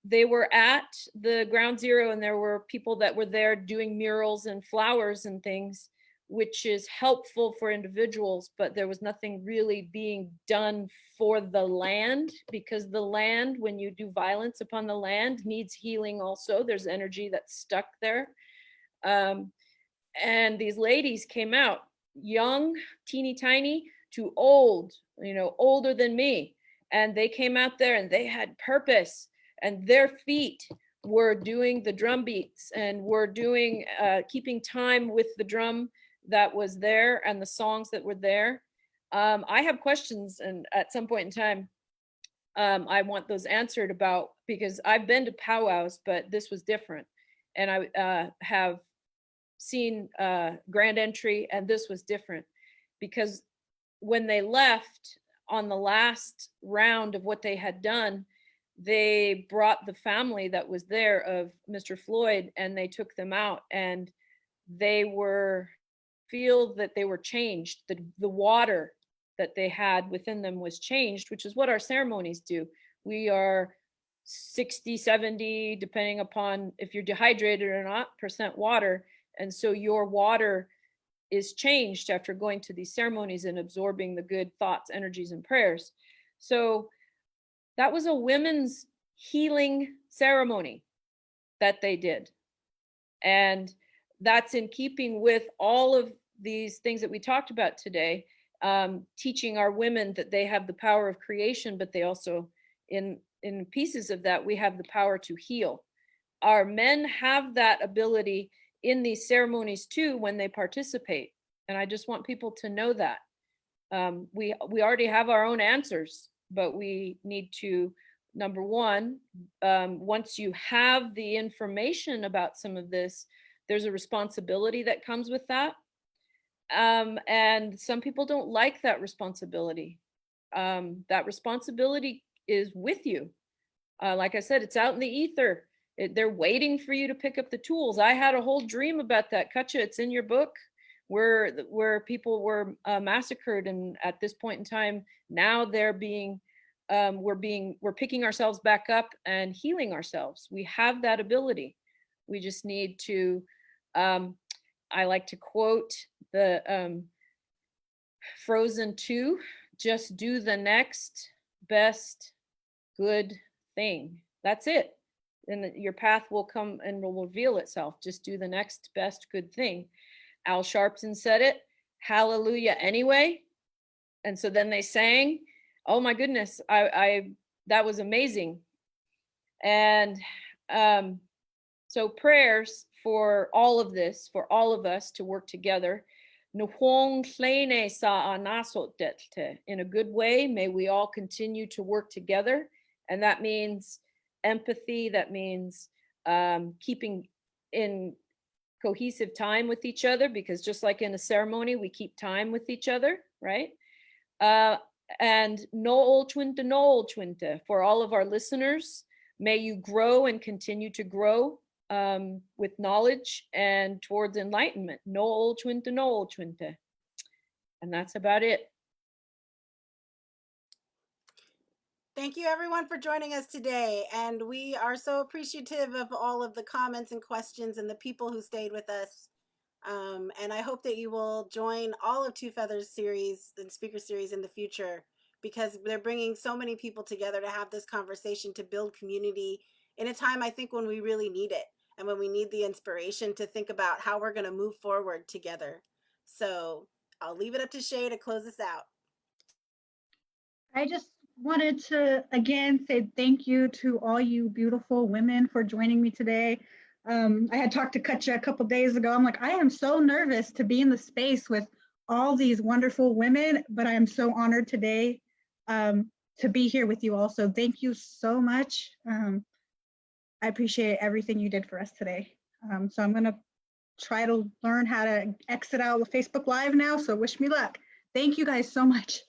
they were at the Ground Zero and there were people that were there doing murals and flowers and things, which is helpful for individuals, but there was nothing really being done for the land, because the land, when you do violence upon the land, needs healing also. There's energy that's stuck there. And these ladies came out, young, teeny tiny, to old, you know, older than me. And they came out there and they had purpose, and their feet were doing the drum beats and were doing, keeping time with the drum that was there and the songs that were there. I have questions, and at some point in time, I want those answered about, because I've been to powwows, but this was different. And I have seen grand entry, and this was different, because when they left on the last round of what they had done, they brought the family that was there of Mr. Floyd and they took them out, and they were feel that they were changed. The water that they had within them was changed, which is what our ceremonies do. We are 60, 70, depending upon if you're dehydrated or not, percent water. And so your water is changed after going to these ceremonies and absorbing the good thoughts, energies, and prayers. So that was a women's healing ceremony that they did. And that's in keeping with all of these things that we talked about today, teaching our women that they have the power of creation, but they also, in pieces of that, we have the power to heal. Our men have that ability in these ceremonies too when they participate. And I just want people to know that. We already have our own answers, but we need to, number one, once you have the information about some of this, there's a responsibility that comes with that. And some people don't like that responsibility. That responsibility is with you. Like I said, it's out in the ether. They're waiting for you to pick up the tools. I had a whole dream about that, Cutcha. It's in your book, where people were massacred, and at this point in time, now they're being, we're picking ourselves back up and healing ourselves. We have that ability. We just need to. I like to quote the Frozen 2, just do the next best good thing. That's it. And your path will come and will reveal itself. Just do the next best good thing. Al Sharpton said it, hallelujah anyway. And so then they sang, oh my goodness, that was amazing. And so prayers for all of this, for all of us to work together. In a good way, may we all continue to work together. And that means empathy, that means keeping in cohesive time with each other, because just like in a ceremony, we keep time with each other, right? And no old twinte, for all of our listeners, may you grow and continue to grow with knowledge and towards enlightenment. No old twinte. And that's about it. Thank you everyone for joining us today. And we are so appreciative of all of the comments and questions and the people who stayed with us. And I hope that you will join all of Two Feathers series and speaker series in the future, because they're bringing so many people together to have this conversation, to build community in a time, I think, when we really need it. And when we need the inspiration to think about how we're going to move forward together. So I'll leave it up to Shay to close us out. I just wanted to again say thank you to all you beautiful women for joining me today. I had talked to Cutcha a couple days ago. I'm like, I am so nervous to be in the space with all these wonderful women, but I am so honored today to be here with you all. So thank you so much. I appreciate everything you did for us today. So I'm gonna try to learn how to exit out with Facebook Live now, so wish me luck. Thank you guys so much.